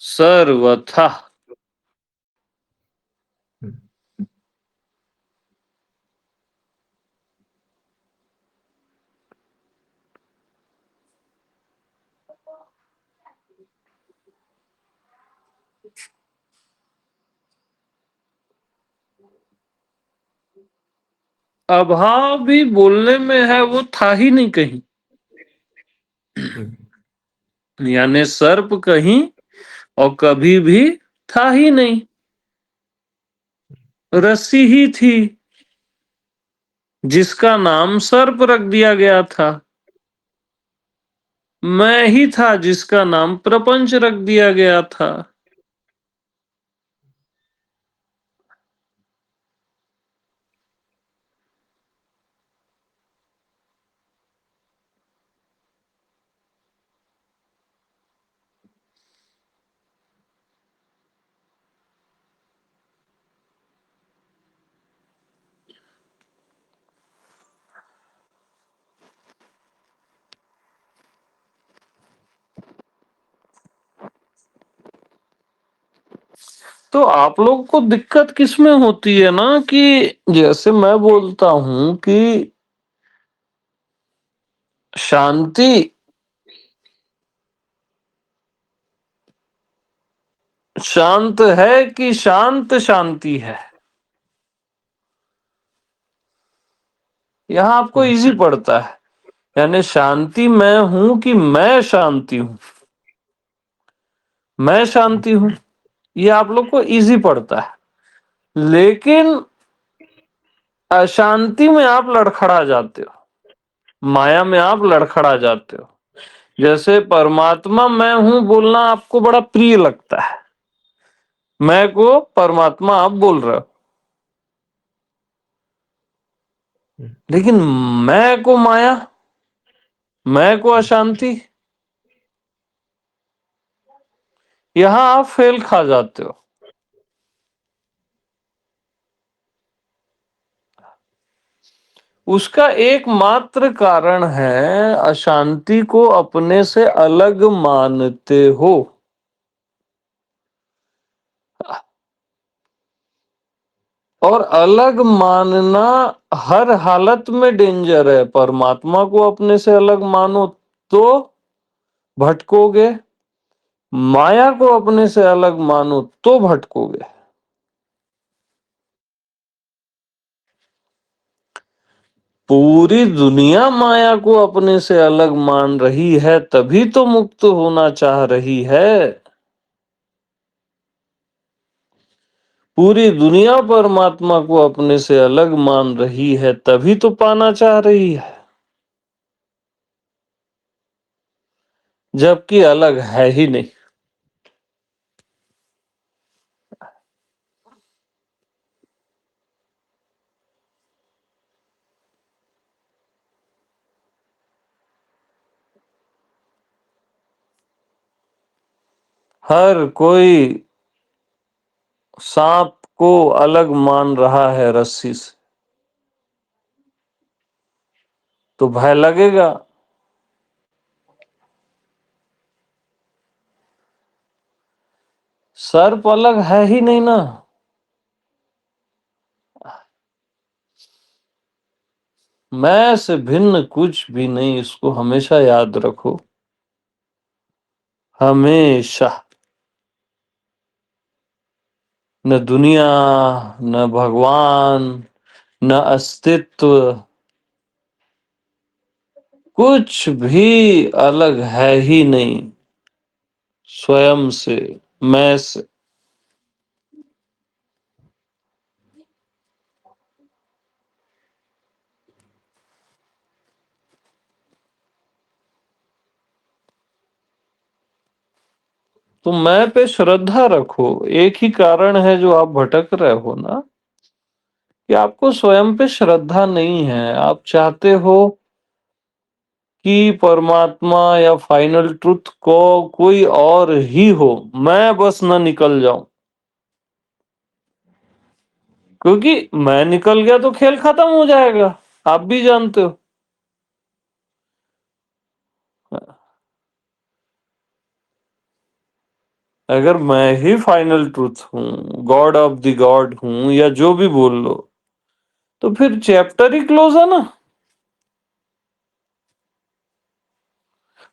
सर्वथा। हम्म। अभाव भी बोलने में है, वो था ही नहीं कहीं। हम्म, यानी सर्प कहीं और कभी भी था ही नहीं, रस्सी ही थी जिसका नाम सर्प रख दिया गया था। मैं ही था जिसका नाम प्रपंच रख दिया गया था। तो आप लोग को दिक्कत किसमें होती है ना, कि जैसे मैं बोलता हूं कि शांति शांत है कि शांत शांति है, यहां आपको हम्म, इजी पड़ता है। यानी शांति मैं हूं कि मैं शांति हूं, मैं शांति हूं, ये आप लोग को इजी पड़ता है। लेकिन अशांति में आप लड़खड़ा जाते हो, माया में आप लड़खड़ा जाते हो। जैसे परमात्मा मैं हूं बोलना आपको बड़ा प्रिय लगता है, मैं को परमात्मा आप बोल रहे हो, हम्म, लेकिन मैं को माया, मैं को अशांति, यहां आप फेल खा जाते हो। उसका एकमात्र कारण है अशांति को अपने से अलग मानते हो। और अलग मानना हर हालत में डेंजर है। परमात्मा को अपने से अलग मानो तो भटकोगे, माया को अपने से अलग मानो तो भटकोगे। पूरी दुनिया माया को अपने से अलग मान रही है, तभी तो मुक्त होना चाह रही है। पूरी दुनिया परमात्मा को अपने से अलग मान रही है, तभी तो पाना चाह रही है, जबकि अलग है ही नहीं। हर कोई सांप को अलग मान रहा है रस्सी से, तो भय लगेगा। सर्प अलग है ही नहीं ना। मैं से भिन्न कुछ भी नहीं, इसको हमेशा याद रखो, हमेशा। न दुनिया, न भगवान, न अस्तित्व, कुछ भी अलग है ही नहीं स्वयं से, मैं से। तो मैं पे श्रद्धा रखो। एक ही कारण है जो आप भटक रहे हो ना, कि आपको स्वयं पे श्रद्धा नहीं है। आप चाहते हो कि परमात्मा या फाइनल ट्रुथ को कोई और ही हो, मैं बस ना निकल जाऊं। क्योंकि मैं निकल गया तो खेल खत्म हो जाएगा, आप भी जानते हो। अगर मैं ही फाइनल ट्रूथ हूँ, गॉड ऑफ द गॉड हूँ या जो भी बोल लो, तो फिर चैप्टर ही क्लोज है ना।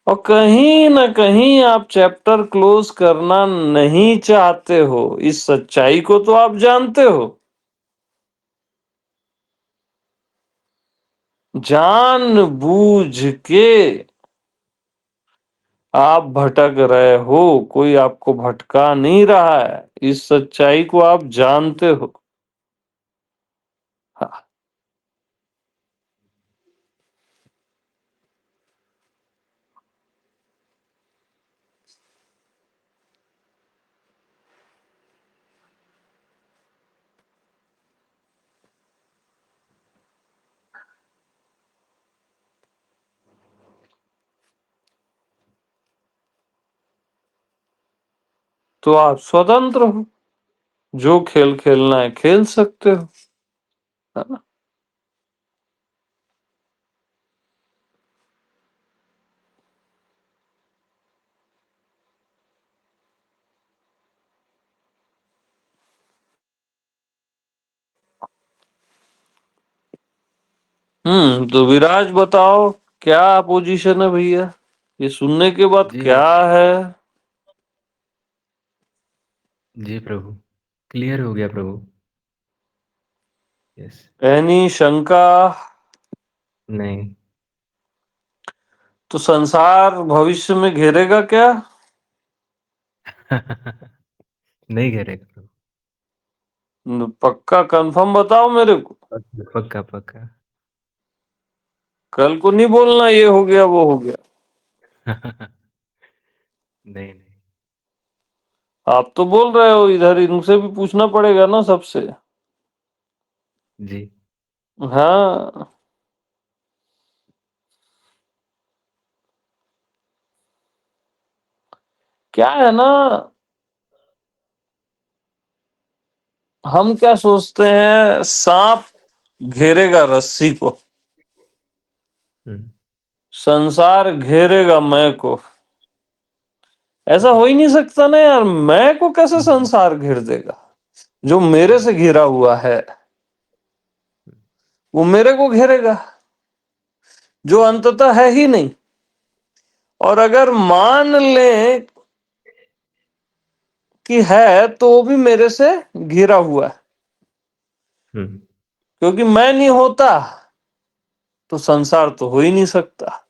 और कहीं ना कहीं आप चैप्टर क्लोज करना नहीं चाहते हो, इस सच्चाई को तो आप जानते हो। जानबूझ के आप भटक रहे हो, कोई आपको भटका नहीं रहा है, इस सच्चाई को आप जानते हो। हाँ, तो आप स्वतंत्र हो, जो खेल खेलना है खेल सकते हो, है ना। तो विराज बताओ, क्या पोजीशन है भैया, ये सुनने के बाद जी क्या है। जी प्रभु, क्लियर हो गया प्रभु। यस। एनी शंका। नहीं। तो संसार भविष्य में घेरेगा क्या। नहीं घेरेगा प्रभु। पक्का कंफर्म बताओ मेरे को। पक्का पक्का। कल को नहीं बोलना ये हो गया वो हो गया। नहीं नहीं। आप तो बोल रहे हो, इधर इनसे भी पूछना पड़ेगा ना सबसे। जी। हाँ, क्या है ना, हम क्या सोचते हैं, सांप घेरेगा रस्सी को, हम्म। संसार घेरेगा मैं को। ऐसा हो ही नहीं सकता ना यार, मैं को कैसे संसार घेर देगा। जो मेरे से घिरा हुआ है वो मेरे को घेरेगा, जो अंततः है ही नहीं। और अगर मान लें कि है, तो वो भी मेरे से घिरा हुआ है, हम्म। क्योंकि मैं नहीं होता तो संसार तो हो ही नहीं सकता।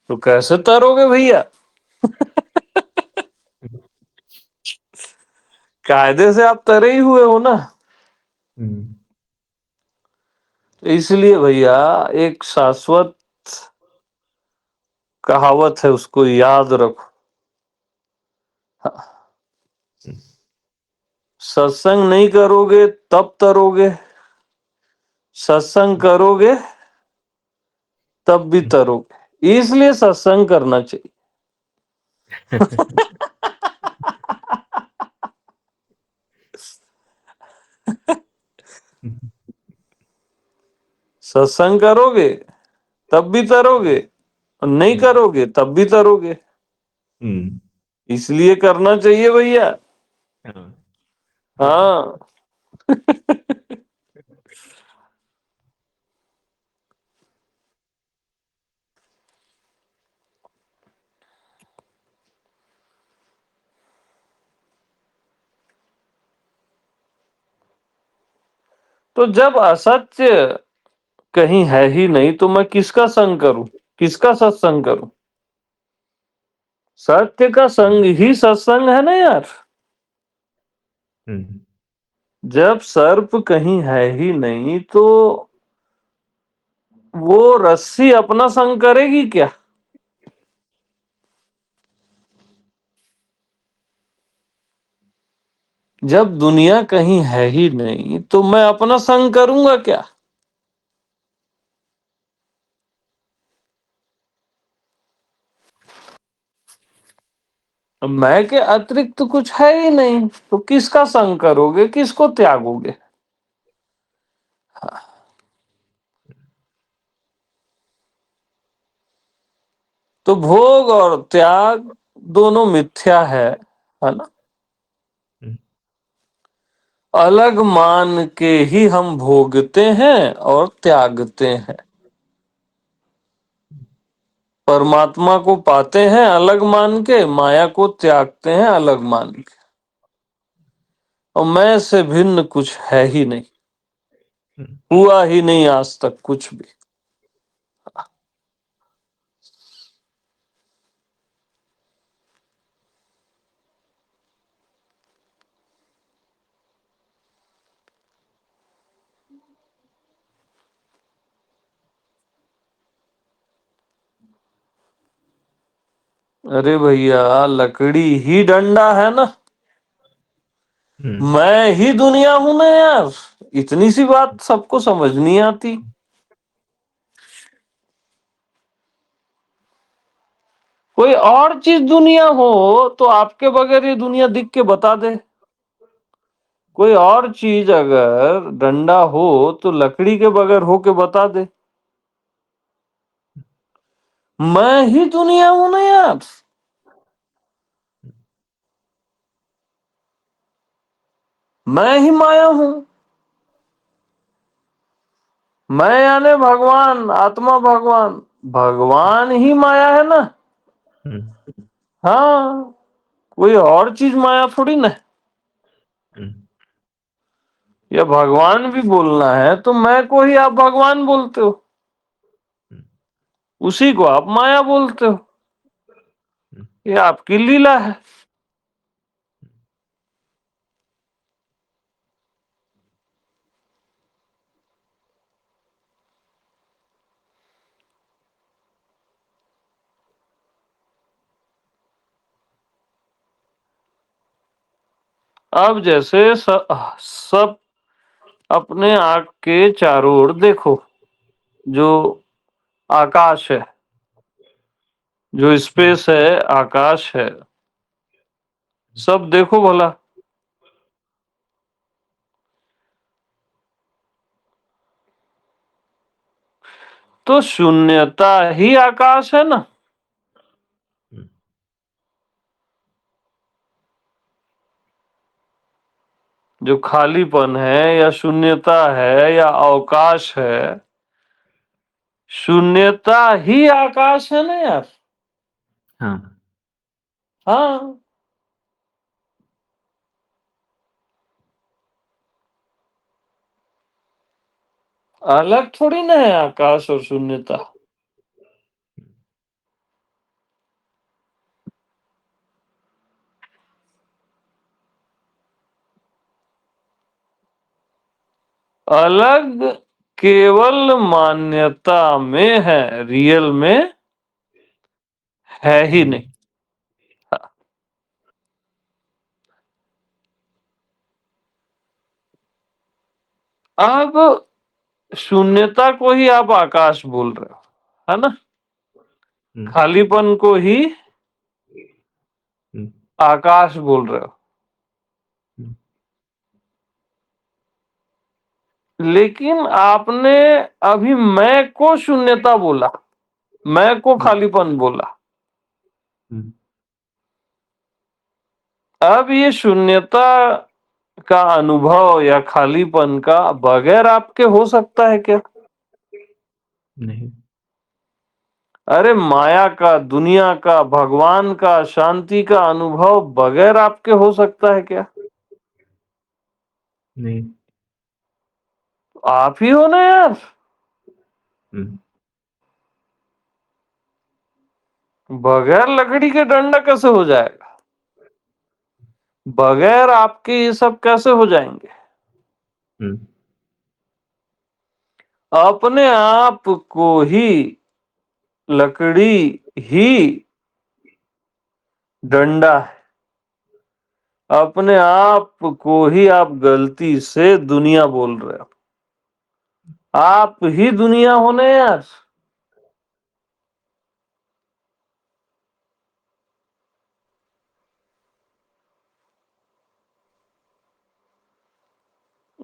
तो कैसे तैरोगे भैया। कायदे से आप तैरे ही हुए हो ना। हम्म। तो इसलिए भैया, एक शाश्वत कहावत है, उसको याद रखो। सत्संग नहीं करोगे तब तरोगे, सत्संग करोगे तब भी तरोगे, इसलिए सत्संग करना चाहिए। सत्संग करोगे तब भी तरोगे, और नहीं करोगे तब भी तरोगे, हम्म। इसलिए करना चाहिए भैया। हाँ। हाँ। तो जब असत्य कहीं है ही नहीं, तो मैं किसका संग करूं, किसका सत्संग करूं। सत्य का संग ही सत्संग है ना यार। हम्म। जब सर्प कहीं है ही नहीं, तो वो रस्सी अपना संग करेगी क्या। जब दुनिया कहीं है ही नहीं, तो मैं अपना संग करूंगा क्या। मैं के अतिरिक्त तो कुछ है ही नहीं, तो किसका संग करोगे, किसको त्यागोगे? तो भोग और त्याग दोनों मिथ्या है ना? हम्म, अलग मान के ही हम भोगते हैं और त्यागते हैं। परमात्मा को पाते हैं अलग मान के, माया को त्यागते हैं अलग मान के। और मैं से भिन्न कुछ है ही नहीं, हम्म, हुआ ही नहीं आज तक कुछ भी। अरे भैया, लकड़ी ही डंडा है ना, हम्म, मैं ही दुनिया हूं ना यार। इतनी सी बात सबको समझ नहीं आती। कोई और चीज दुनिया हो तो आपके बगैर ये दुनिया दिख के बता दे। कोई और चीज अगर डंडा हो तो लकड़ी के बगैर हो के बता दे। मैं ही दुनिया हूं ना यार। मैं ही माया हूं। मैं यानी भगवान, आत्मा भगवान। भगवान ही माया है ना। हम्म, हाँ, कोई और चीज माया थोड़ी ना है। हम्म, या भगवान भी बोलना है तो मैं को ही आप भगवान बोलते हो, हम्म, उसी को आप माया बोलते हो। हम्म, ये आपकी लीला है। अब जैसे सब अपने आंख के चारों ओर देखो, जो आकाश है, जो हम्म, स्पेस है, आकाश है, सब देखो भला। तो शून्यता ही आकाश है ना। हम्म, जो खालीपन है या शून्यता है या अवकाश है, शून्यता ही आकाश है ना यार। हाँ। हाँ, अलग थोड़ी ना है आकाश और शून्यता। अलग केवल मान्यता में है, रियल में है ही हम्म, नहीं। अब शून्यता को ही आप आकाश बोल रहे हो, है ना? हम्म, खालीपन को ही हम्म, आकाश बोल रहे हो। हम्म, लेकिन आपने अभी मैं को शून्यता बोला, मैं को हम्म, खालीपन बोला। हम्म, अब ये शून्यता का अनुभव या खालीपन का बगैर आपके हो सकता है क्या? नहीं। अरे माया का, दुनिया का, भगवान का, शांति का अनुभव बगैर आपके हो सकता है क्या? नहीं। आप ही हो ना यार। हम्म, बगैर लकड़ी के डंडा कैसे हो जाएगा? बगैर आपके ये सब कैसे हो जाएंगे? हम्म, अपने आप को ही लकड़ी ही डंडा है। अपने आप को ही आप गलती से दुनिया बोल रहे हो। आप ही दुनिया होने यार।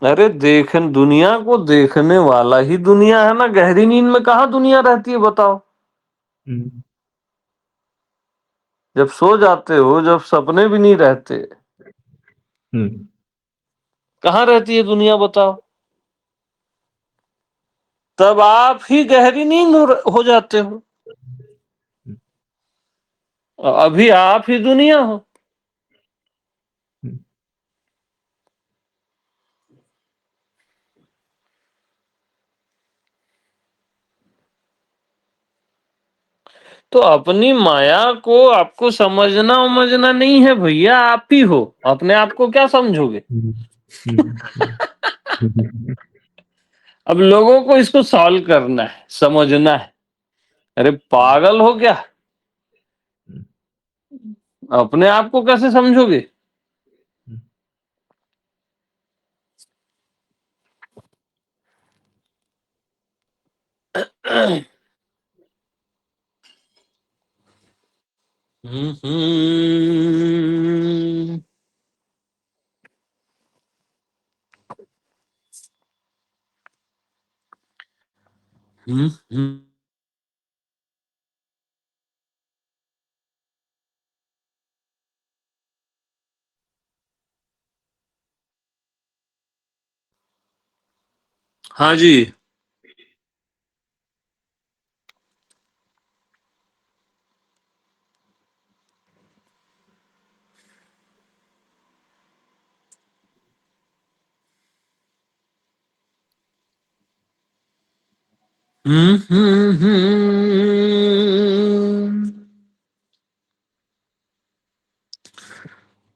अरे दुनिया को देखने वाला ही दुनिया है ना। गहरी नींद में कहाँ दुनिया रहती है बताओ। हम्म। जब सो जाते हो, जब सपने भी नहीं रहते, हम्म। कहाँ रहती है दुनिया बताओ। तब आप ही गहरी नींद हो जाते हो। अभी आप ही दुनिया हो। हम्म। तो अपनी माया को आपको समझना उमझना नहीं है भैया, आप ही हो। अपने आप को क्या समझोगे। हम्म। हम्म। हम्म। अब लोगों को इसको सॉल्व करना है, समझना है। अरे पागल हो क्या। अपने आप को कैसे समझोगे। हम्म। हम्म। हाँ जी।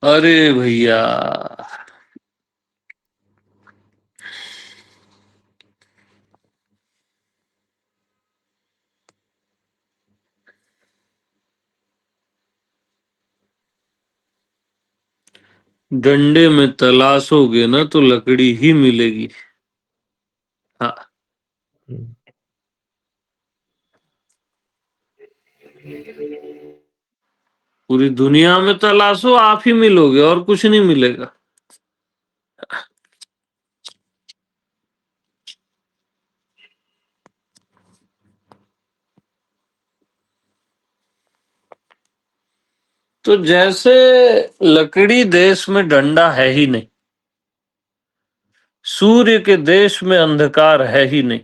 अरे भैया। डंडे में तलाशोगे ना तो लकड़ी ही मिलेगी। हाँ। पूरी दुनिया में तलाशो, आप ही मिलोगे और कुछ नहीं मिलेगा। तो जैसे लकड़ी देश में डंडा है ही नहीं, सूर्य के देश में अंधकार है ही नहीं,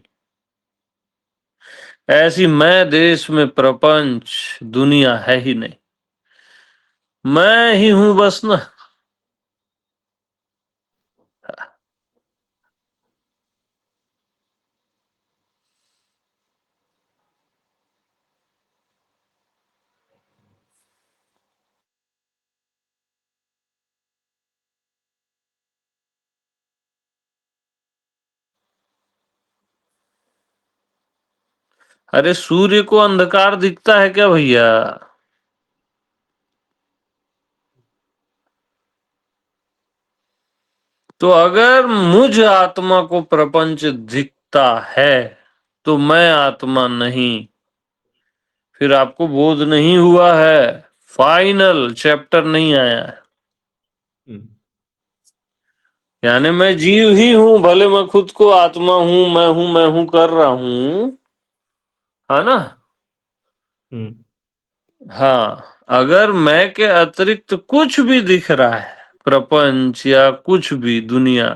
ऐसी मैं देश में प्रपंच दुनिया है ही नहीं। मैं ही हूं बस ना। अरे सूर्य को अंधकार दिखता है क्या भैया। तो अगर मुझ आत्मा को प्रपंच दिखता है तो मैं आत्मा नहीं। फिर आपको बोध नहीं हुआ है, फाइनल चैप्टर नहीं आया है। यानी मैं जीव ही हूं, भले मैं खुद को आत्मा हूं, मैं हूं कर रहा हूं, है ना। हाँ, अगर मैं के अतिरिक्त कुछ भी दिख रहा है, प्रपंच या कुछ भी दुनिया,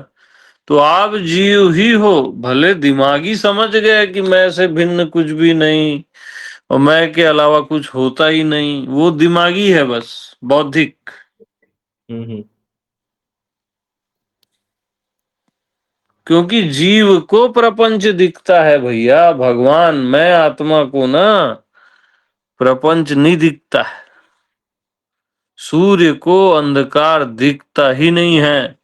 तो आप जीव ही हो। भले दिमागी समझ गए कि मैं से भिन्न कुछ भी नहीं और मैं के अलावा कुछ होता ही नहीं, वो दिमागी है बस, बौद्धिक। क्योंकि जीव को प्रपंच दिखता है भैया, भगवान मैं आत्मा को ना प्रपंच नहीं दिखता है। सूर्य को अंधकार दिखता ही नहीं है।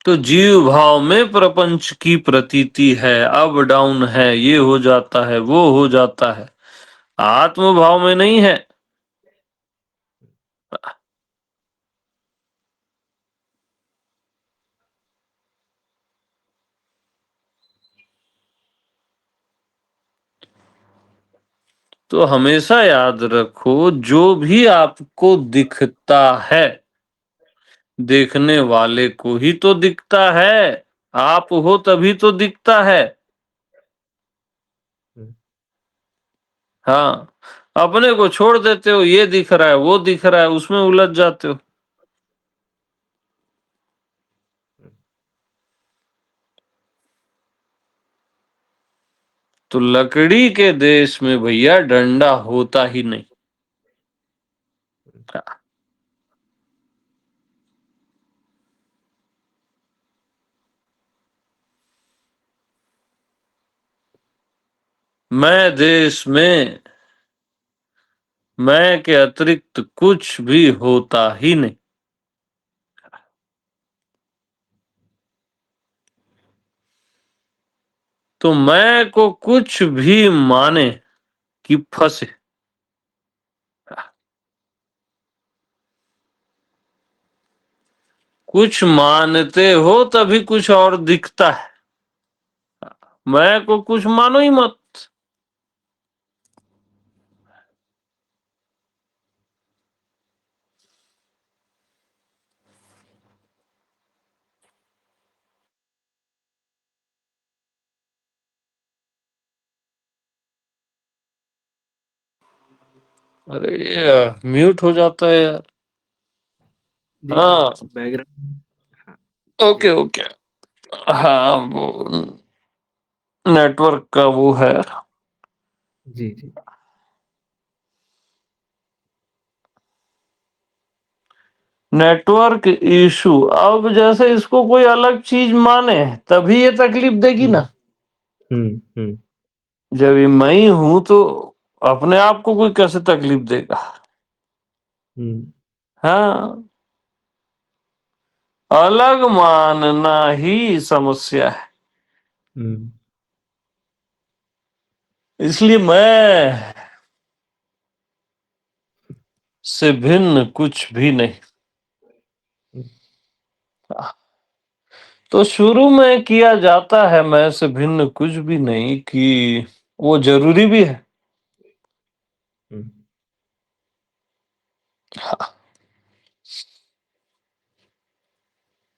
तो जीव भाव में प्रपंच की प्रतीति है, अप डाउन है, ये हो जाता है वो हो जाता है। आत्म भाव में नहीं है। तो हमेशा याद रखो, जो भी आपको दिखता है, देखने वाले को ही तो दिखता है। आप हो तभी तो दिखता है। हुँ, हाँ, अपने को छोड़ देते हो, ये दिख रहा है, वो दिख रहा है, उसमें उलझ जाते हो। हुँ, तो लकड़ी के देश में भैया डंडा होता ही नहीं। हुँ, मैं देश में मैं के अतिरिक्त कुछ भी होता ही नहीं। तो मैं को कुछ भी माने कि फंसे। कुछ मानते हो तभी कुछ और दिखता है। मैं को कुछ मानो ही मत। अरे ये म्यूट हो जाता है यार। जी, हाँ, बैकग्राउंड हाँ, ओके जी, ओके। हाँ, वो नेटवर्क का वो है। जी, जी। Network issue. अब जैसे इसको कोई अलग चीज माने तभी ये तकलीफ देगी हुँ, ना। हुँ, हुँ, जब ये मैं ही हूं तो अपने आप को कोई कैसे तकलीफ देगा। हुँ, हाँ, अलग मानना ही समस्या है। हुँ, इसलिए मैं से भिन्न कुछ भी नहीं। हुँ, तो शुरू में किया जाता है मैं से भिन्न कुछ भी नहीं कि वो जरूरी भी है। हुँ,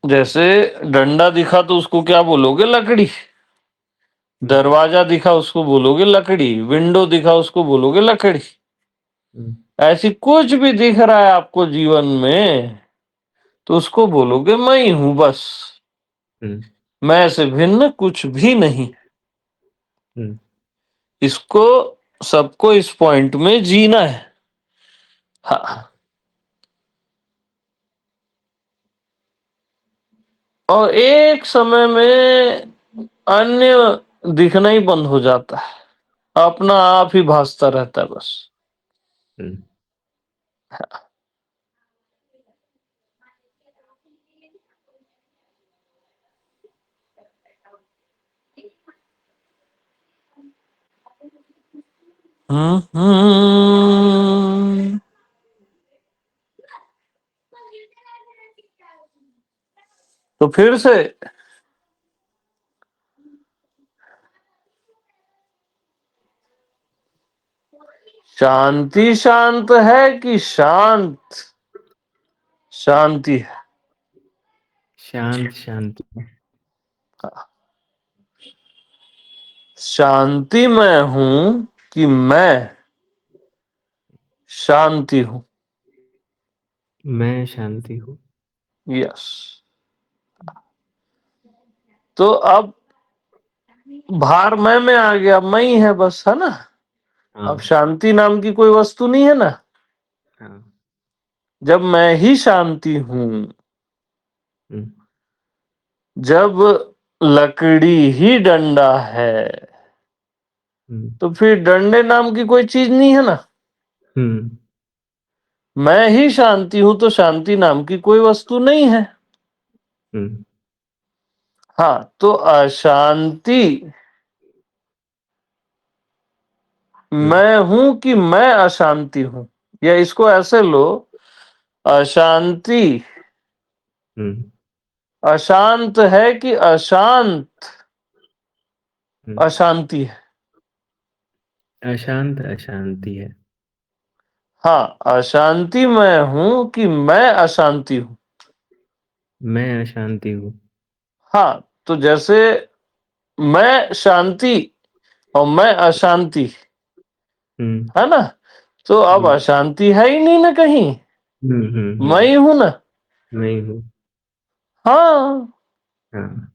जैसे डंडा दिखा तो उसको क्या बोलोगे? लकड़ी। हुँ, दरवाजा दिखा उसको बोलोगे लकड़ी। विंडो दिखा उसको बोलोगे लकड़ी। हुँ, ऐसी कुछ भी दिख रहा है आपको जीवन में तो उसको बोलोगे मैं ही हूं बस। हुँ, मैं से भिन्न कुछ भी नहीं। हुँ, इसको सबको इस पॉइंट में जीना है। हाँ, और एक समय में अन्य दिखना ही बंद हो जाता है। अपना आप ही भासता रहता है बस। हुँ। हम्म। तो फिर से शांति शांत है कि शांत शांति है? शांत शांति है। शांति में हूं कि मैं शांति हूं? मैं शांति हूँ। यस। तो अब भार मैं में आ गया, मैं ही है बस, है ना। हाँ, अब शांति नाम की कोई वस्तु नहीं है ना। हाँ। जब मैं ही शांति हूं, हुँ, जब लकड़ी ही डंडा है, हुँ, तो फिर डंडे नाम की कोई चीज नहीं है ना। हुँ, मैं ही शांति हूं तो शांति नाम की कोई वस्तु नहीं है। हुँ, हाँ, तो अशांति हुँ, मैं हूं कि मैं अशांति हूं? या इसको ऐसे लो, अशांति हुँ, अशांत है कि अशांत हुँ। अशांति है? अशांत अशांति है। हाँ, अशांति मैं हूं कि मैं अशांति हूं? मैं अशांति हूँ। हाँ, तो जैसे मैं शांति और मैं अशांति, हम्म। है ना? तो अब जी। अशांति है ही नहीं ना कहीं, मैं ही हूं ना। मैं ही हूँ। हाँ, हाँ।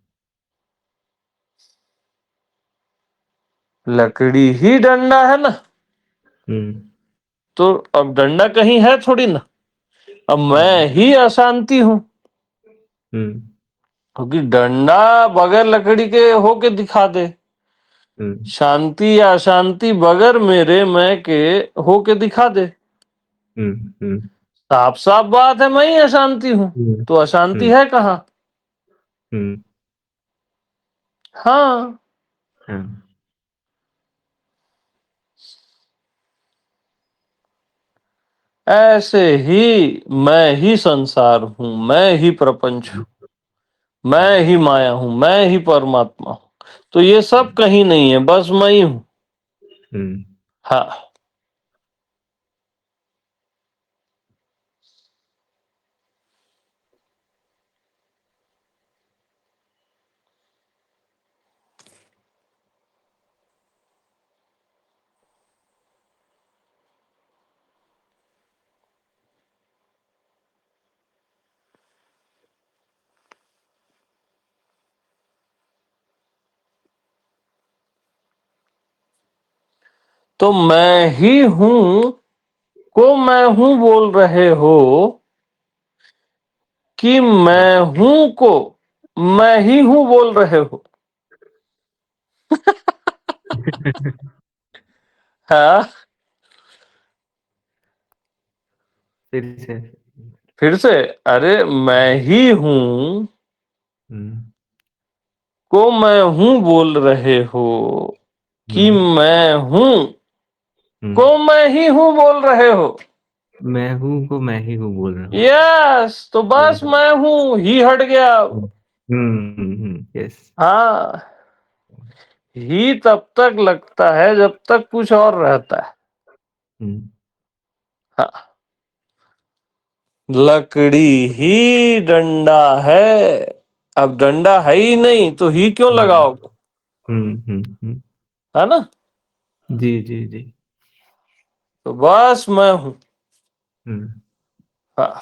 लकड़ी ही डंडा है ना, हम्म। तो अब डंडा कहीं है थोड़ी ना। अब मैं हम्म। ही अशांति हूं, हम्म। क्योंकि डंडा बगैर लकड़ी के होके दिखा दे, हम्म। शांति या अशांति बगैर मेरे मैं के होके दिखा दे। हम्म। हम्म। साफ साफ बात है, मैं ही अशांति हूं, हम्म। तो अशांति हम्म। है कहाँ? हम्म। हाँ, हाँ। ऐसे ही मैं ही संसार हूं, मैं ही प्रपंच हूं, मैं ही माया हूं, मैं ही परमात्मा हूं। तो ये सब कहीं नहीं है, बस मैं ही हूं। हम्म। हाँ, तो मैं ही हूं को मैं हूं बोल रहे हो कि मैं हूं को मैं ही हूं बोल रहे हो? हाँ, फिर से। फिर से। अरे, मैं ही हूं हम्म। को मैं हूं बोल रहे हो कि हम्म। मैं हूं को हम्म। मैं ही हूं बोल रहे हो। मैं हूँ को मैं ही हूँ बोल रहा हूँ। यस, तो बस हम्म। मैं हूं ही हट गया अब। यस। हाँ, ही तब तक लगता है जब तक कुछ और रहता है। हम्म। हाँ, लकड़ी ही डंडा है। अब डंडा है ही नहीं तो ही क्यों लगाओगे? है ना? जी जी जी। तो बस मैं हूं। हम्म। हाँ,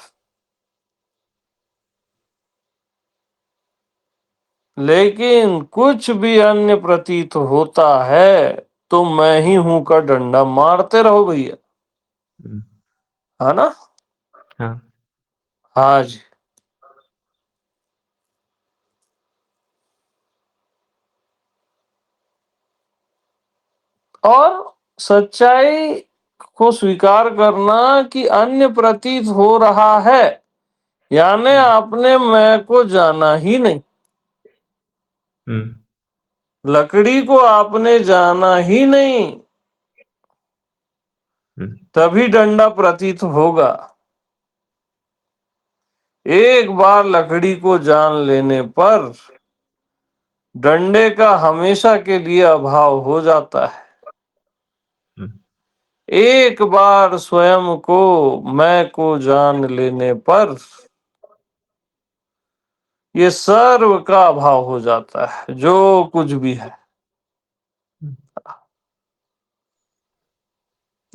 लेकिन कुछ भी अन्य प्रतीत होता है तो मैं ही हूं का डंडा मारते रहो भैया। हम्म। है ना? हाँ। हाँ जी। और सच्चाई को स्वीकार करना कि अन्य प्रतीत हो रहा है, यानी हम्म। आपने मैं को जाना ही नहीं। हम्म। लकड़ी को आपने जाना ही नहीं, हम्म। तभी डंडा प्रतीत होगा। एक बार लकड़ी को जान लेने पर डंडे का हमेशा के लिए अभाव हो जाता है। हम्म। एक बार स्वयं को मैं को जान लेने पर ये सर्व का अभाव हो जाता है, जो कुछ भी है।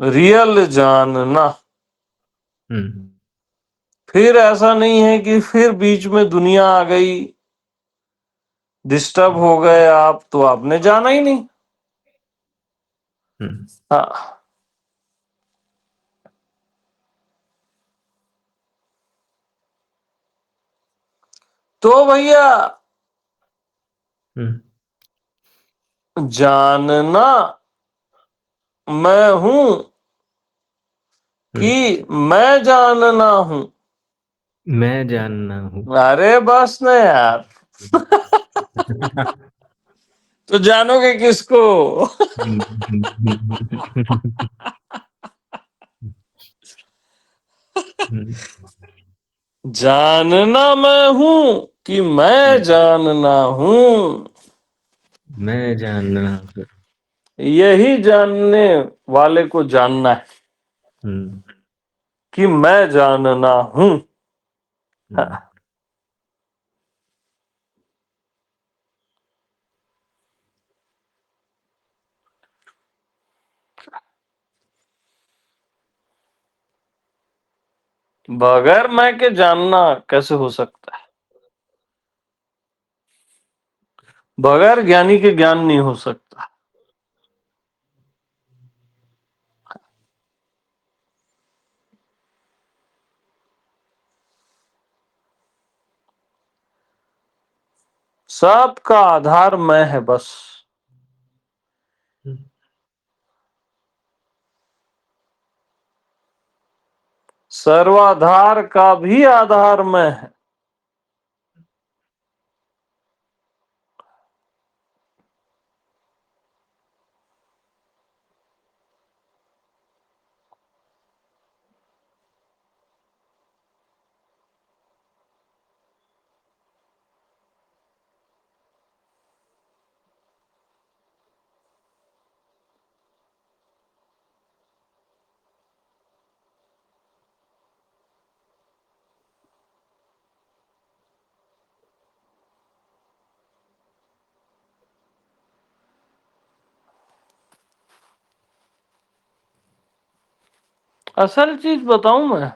रियल जानना। हम्म। फिर ऐसा नहीं है कि फिर बीच में दुनिया आ गई, डिस्टर्ब हो गए आप, तो आपने जाना ही नहीं। हम्म। हाँ, तो भैया, हम्म। जानना मैं हूं हम्म। कि मैं जानना हूं? मैं जानना हूँ। अरे बस ना यार, तो जानोगे किसको? जानना मैं हूं कि मैं जानना हूं? मैं जानना हूँ। यही जानने वाले को जानना है हम्म कि मैं जानना हूं। हम्म बगैर मैं के जानना कैसे हो सकता है? बगैर ज्ञानी के ज्ञान नहीं हो सकता। सबका आधार मैं है बस। हम्म सर्वाधार का भी आधार मैं है। असल चीज बताऊं मैं,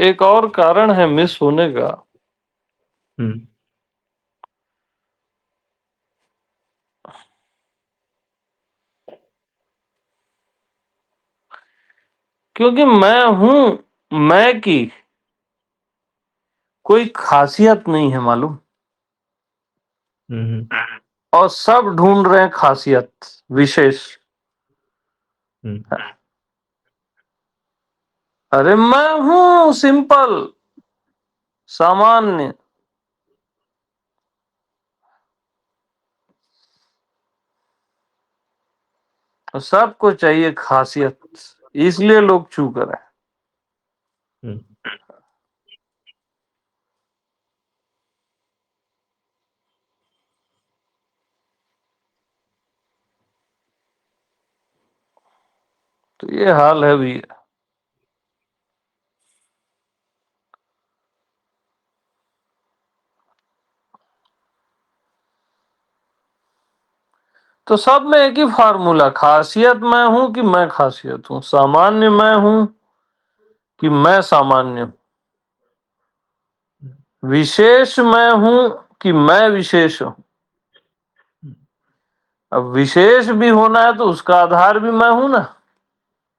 एक और कारण है मिस होने का। हम्म क्योंकि मैं हूं, मैं की कोई खासियत नहीं है मालूम। हम्म और सब ढूंढ रहे हैं खासियत, विशेष। हम्म अरे मैं हूं सिंपल, सामान्य। और सबको चाहिए खासियत, इसलिए लोग चूक रहे हैं। हम्म तो ये हाल है भी। तो सब में एक ही फार्मूला, खासियत मैं हूं कि मैं खासियत हूं, सामान्य मैं हूं कि मैं सामान्य हूं, विशेष मैं हूं कि मैं विशेष हूं। अब विशेष भी होना है तो उसका आधार भी मैं हूं ना,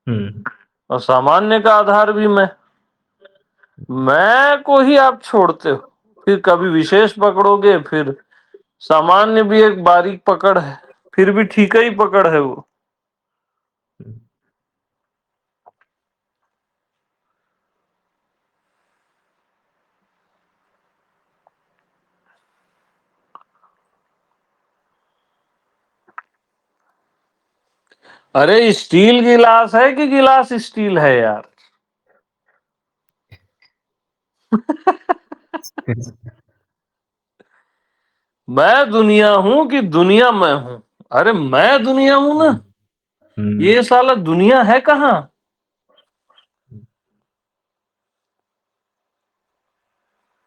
हम्म और सामान्य का आधार भी मैं को ही आप छोड़ते हो, फिर कभी विशेष पकड़ोगे, फिर सामान्य भी एक बारीक पकड़ है, फिर भी ठीक ही पकड़ है वो। अरे स्टील गिलास है कि गिलास स्टील है यार? मैं दुनिया हूं कि दुनिया मैं हूं? अरे मैं दुनिया हूं ना, हम्म ये साला दुनिया है कहाँ?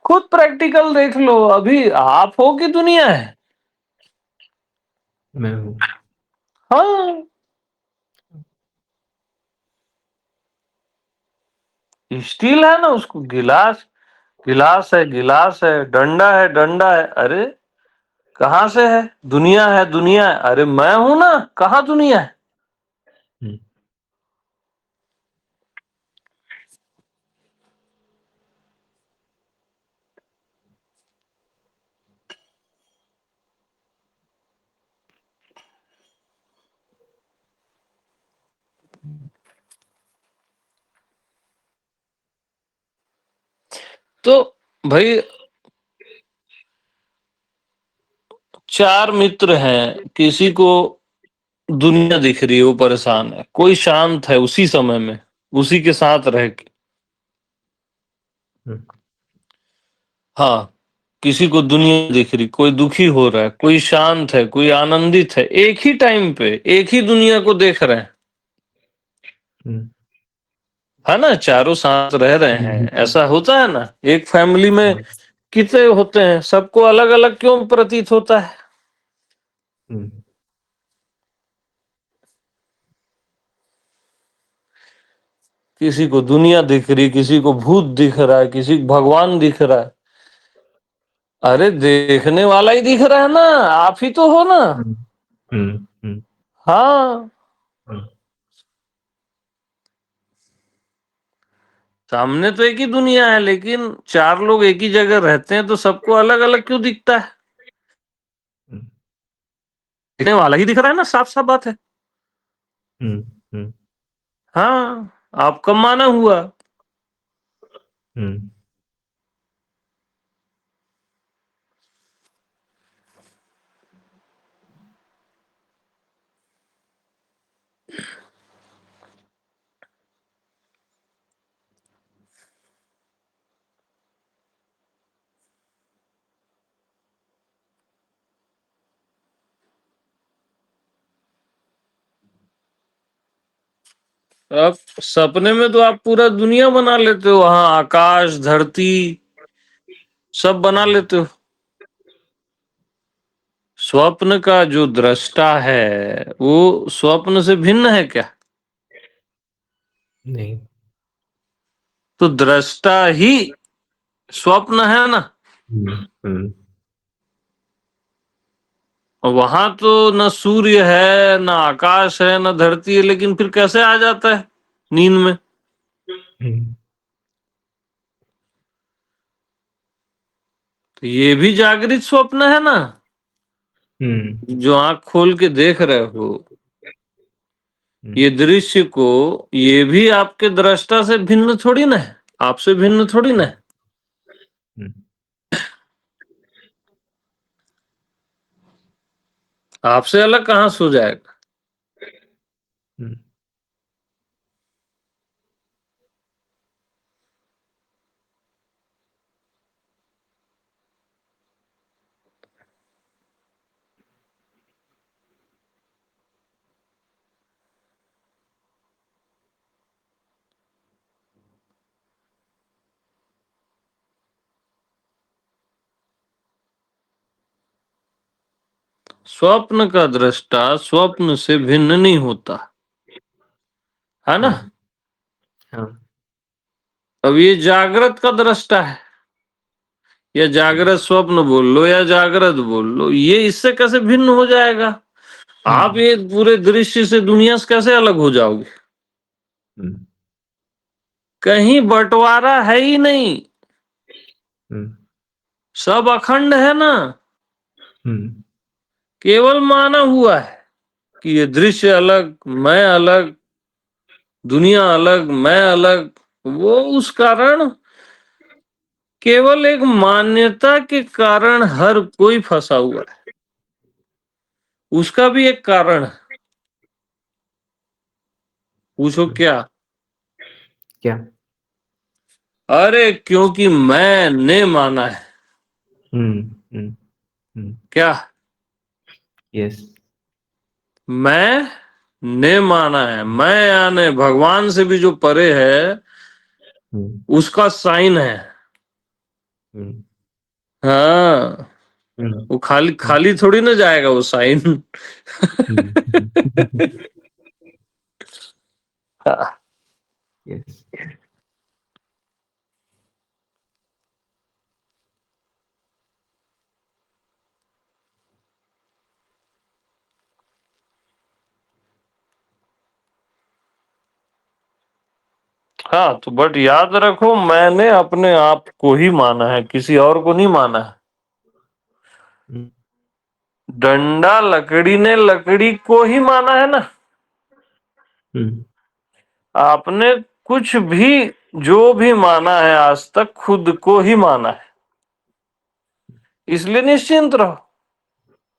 खुद प्रैक्टिकल देख लो, अभी आप हो कि दुनिया है? मैं हूँ। हाँ, स्टील है ना, उसको गिलास, गिलास है गिलास है, डंडा है डंडा है। अरे कहाँ से है? दुनिया है दुनिया है। अरे मैं हूं ना, कहाँ दुनिया है? हम्म तो भाई, चार मित्र हैं, किसी को दुनिया दिख रही है, वो परेशान है, कोई शांत है उसी समय में, उसी के साथ रह के। हम्म हाँ, किसी को दुनिया दिख रही, कोई दुखी हो रहा है, कोई शांत है, कोई आनंदित है, एक ही टाइम पे एक ही दुनिया को देख रहे हैं, हम्म, है ना, चारों साथ रह रहे हैं, ऐसा होता है ना। एक फैमिली में कितने होते हैं, सबको अलग अलग क्यों प्रतीत होता है? हम्म, किसी को दुनिया दिख रही, किसी को भूत दिख रहा है, किसी को भगवान दिख रहा है। अरे देखने वाला ही दिख रहा है ना, आप ही तो हो ना। हम्म, हम्म, हम्म, हाँ, हम्म, सामने तो एक ही दुनिया है, लेकिन चार लोग एक ही जगह रहते हैं, तो सबको अलग अलग क्यों दिखता है? हम्म, दिखने वाला ही दिख रहा है ना, साफ साफ बात है। हम्म, हम्म, हाँ, आपका माना हुआ। हम्म, अब सपने में तो आप पूरा दुनिया बना लेते हो, वहां आकाश धरती सब बना लेते हो। स्वप्न का जो दृष्टा है वो स्वप्न से भिन्न है क्या? नहीं। तो दृष्टा ही स्वप्न है ना। हम्म, हम्म, और वहां तो न सूर्य है, न आकाश है, न धरती है, लेकिन फिर कैसे आ जाता है नींद में? हम्म, तो ये भी जागृत स्वप्न है ना, हम्म, जो आंख खोल के देख रहे हो। हम्म, ये दृश्य को, ये भी आपके दृष्टा से भिन्न थोड़ी ना है, आपसे भिन्न थोड़ी ना है। हम्म, आपसे अलग कहाँ सो जाएगा? हम्म, स्वप्न का दृष्टा स्वप्न से भिन्न नहीं होता, है ना। हाँ, हाँ, अब ये जागृत का दृष्टा है, या जागृत स्वप्न बोल लो या जागृत बोल लो, ये इससे कैसे भिन्न हो जाएगा? आप हम्म, ये पूरे दृश्य से, दुनिया से कैसे अलग हो जाओगे? हम्म, कहीं बंटवारा है ही नहीं, हम्म, सब अखंड है ना। हम्म, केवल माना हुआ है कि ये दृश्य अलग, मैं अलग, दुनिया अलग, मैं अलग। वो उस कारण, केवल एक मान्यता के कारण हर कोई फंसा हुआ है। उसका भी एक कारण है। पूछो क्या? क्या? अरे क्योंकि मैंने माना है। हम्म, हम्म, हम्म, क्या? यस। मैं ने माना है, मैं यानी भगवान से भी जो परे है, हम्म, उसका साइन है। हम्म, हाँ, हम्म, वो खाली खाली थोड़ी ना जाएगा वो साइन। हम्म, हाँ, यस। हाँ, तो बट याद रखो, मैंने अपने आप को ही माना है, किसी और को नहीं माना है। हम्म, डंडा लकड़ी ने लकड़ी को ही माना है ना। हम्म, आपने कुछ भी, जो भी माना है आज तक, खुद को ही माना है, इसलिए निश्चिंत रहो।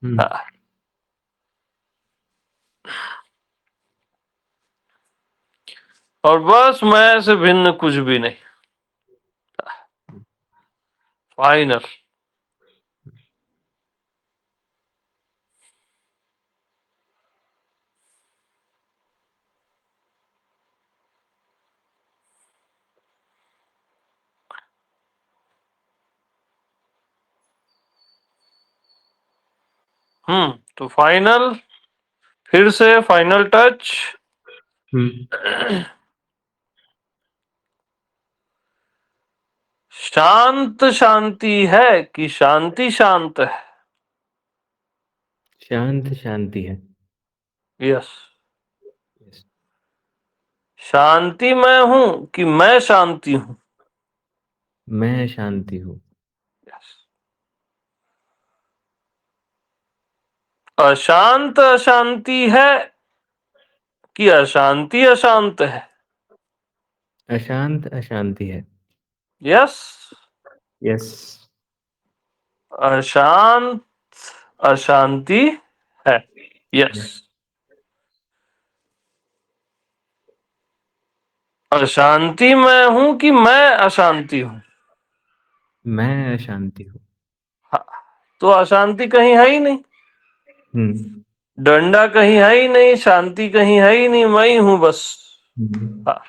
हम्म, हाँ, और बस मैं से भिन्न कुछ भी नहीं। फाइनल। तो फाइनल, फिर से फाइनल टच। शांत शांति है कि शांति शांत है? शांत शांति है। यस। यस। शांति मैं हूं कि मैं शांति हूं? मैं शांति हूँ। यस। अशांत अशांति है कि अशांति अशांत है? अशांत अशांति है। यस। यस। अशांत अशांति है। यस। यस। अशांति मैं हूं कि मैं अशांति हूं? मैं अशांति हूँ। हाँ, तो अशांति कहीं है ही नहीं, हम्म। डंडा कहीं है ही नहीं, शांति कहीं है ही नहीं, मैं ही हूं बस। हम्म। हाँ,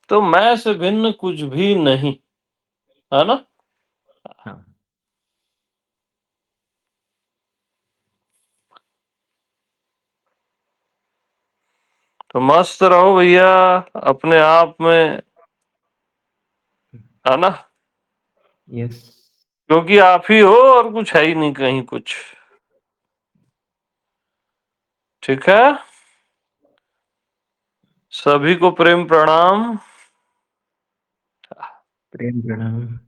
तो मैं से भिन्न कुछ भी नहीं, है ना? हाँ। तो मस्त रहो भैया अपने आप में, है ना? यस। क्योंकि आप ही हो और कुछ है ही नहीं कहीं कुछ। ठीक है, सभी को प्रेम प्रणाम। प्रेम प्रणाम।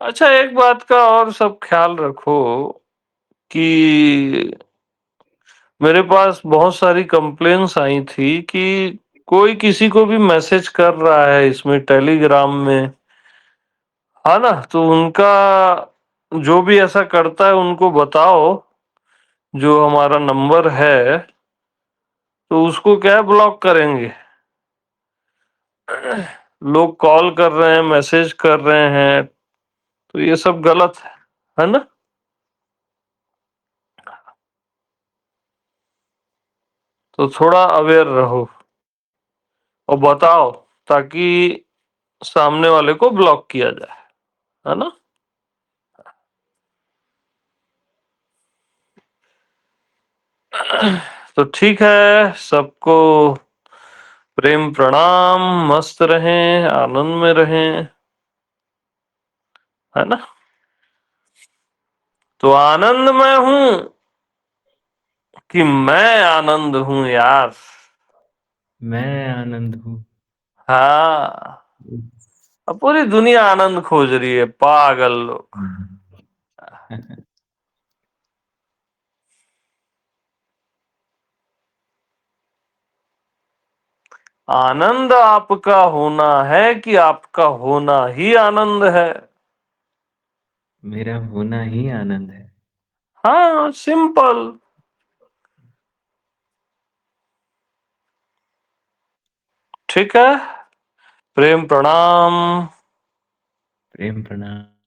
अच्छा, एक बात का और सब ख्याल रखो कि मेरे पास बहुत सारी कंप्लेन्स आई थी कि कोई किसी को भी मैसेज कर रहा है इसमें टेलीग्राम में, है ना? तो उनका जो भी ऐसा करता है उनको बताओ, जो हमारा नंबर है तो उसको क्या ब्लॉक करेंगे। लोग कॉल कर रहे हैं, मैसेज कर रहे हैं, तो ये सब गलत है ना? तो थोड़ा अवेयर रहो और बताओ, ताकि सामने वाले को ब्लॉक किया जाए, है ना? तो ठीक है, सबको प्रेम प्रणाम, मस्त रहें, आनंद में रहें, है ना? तो आनंद में हूं कि मैं आनंद हूं यार। मैं आनंद हूँ। हाँ, अब पूरी दुनिया आनंद खोज रही है, पागल लोग। आनंद आपका होना है कि आपका होना ही आनंद है? मेरा होना ही आनंद है। हाँ, सिंपल। ठीक है, प्रेम प्रणाम। प्रेम प्रणाम।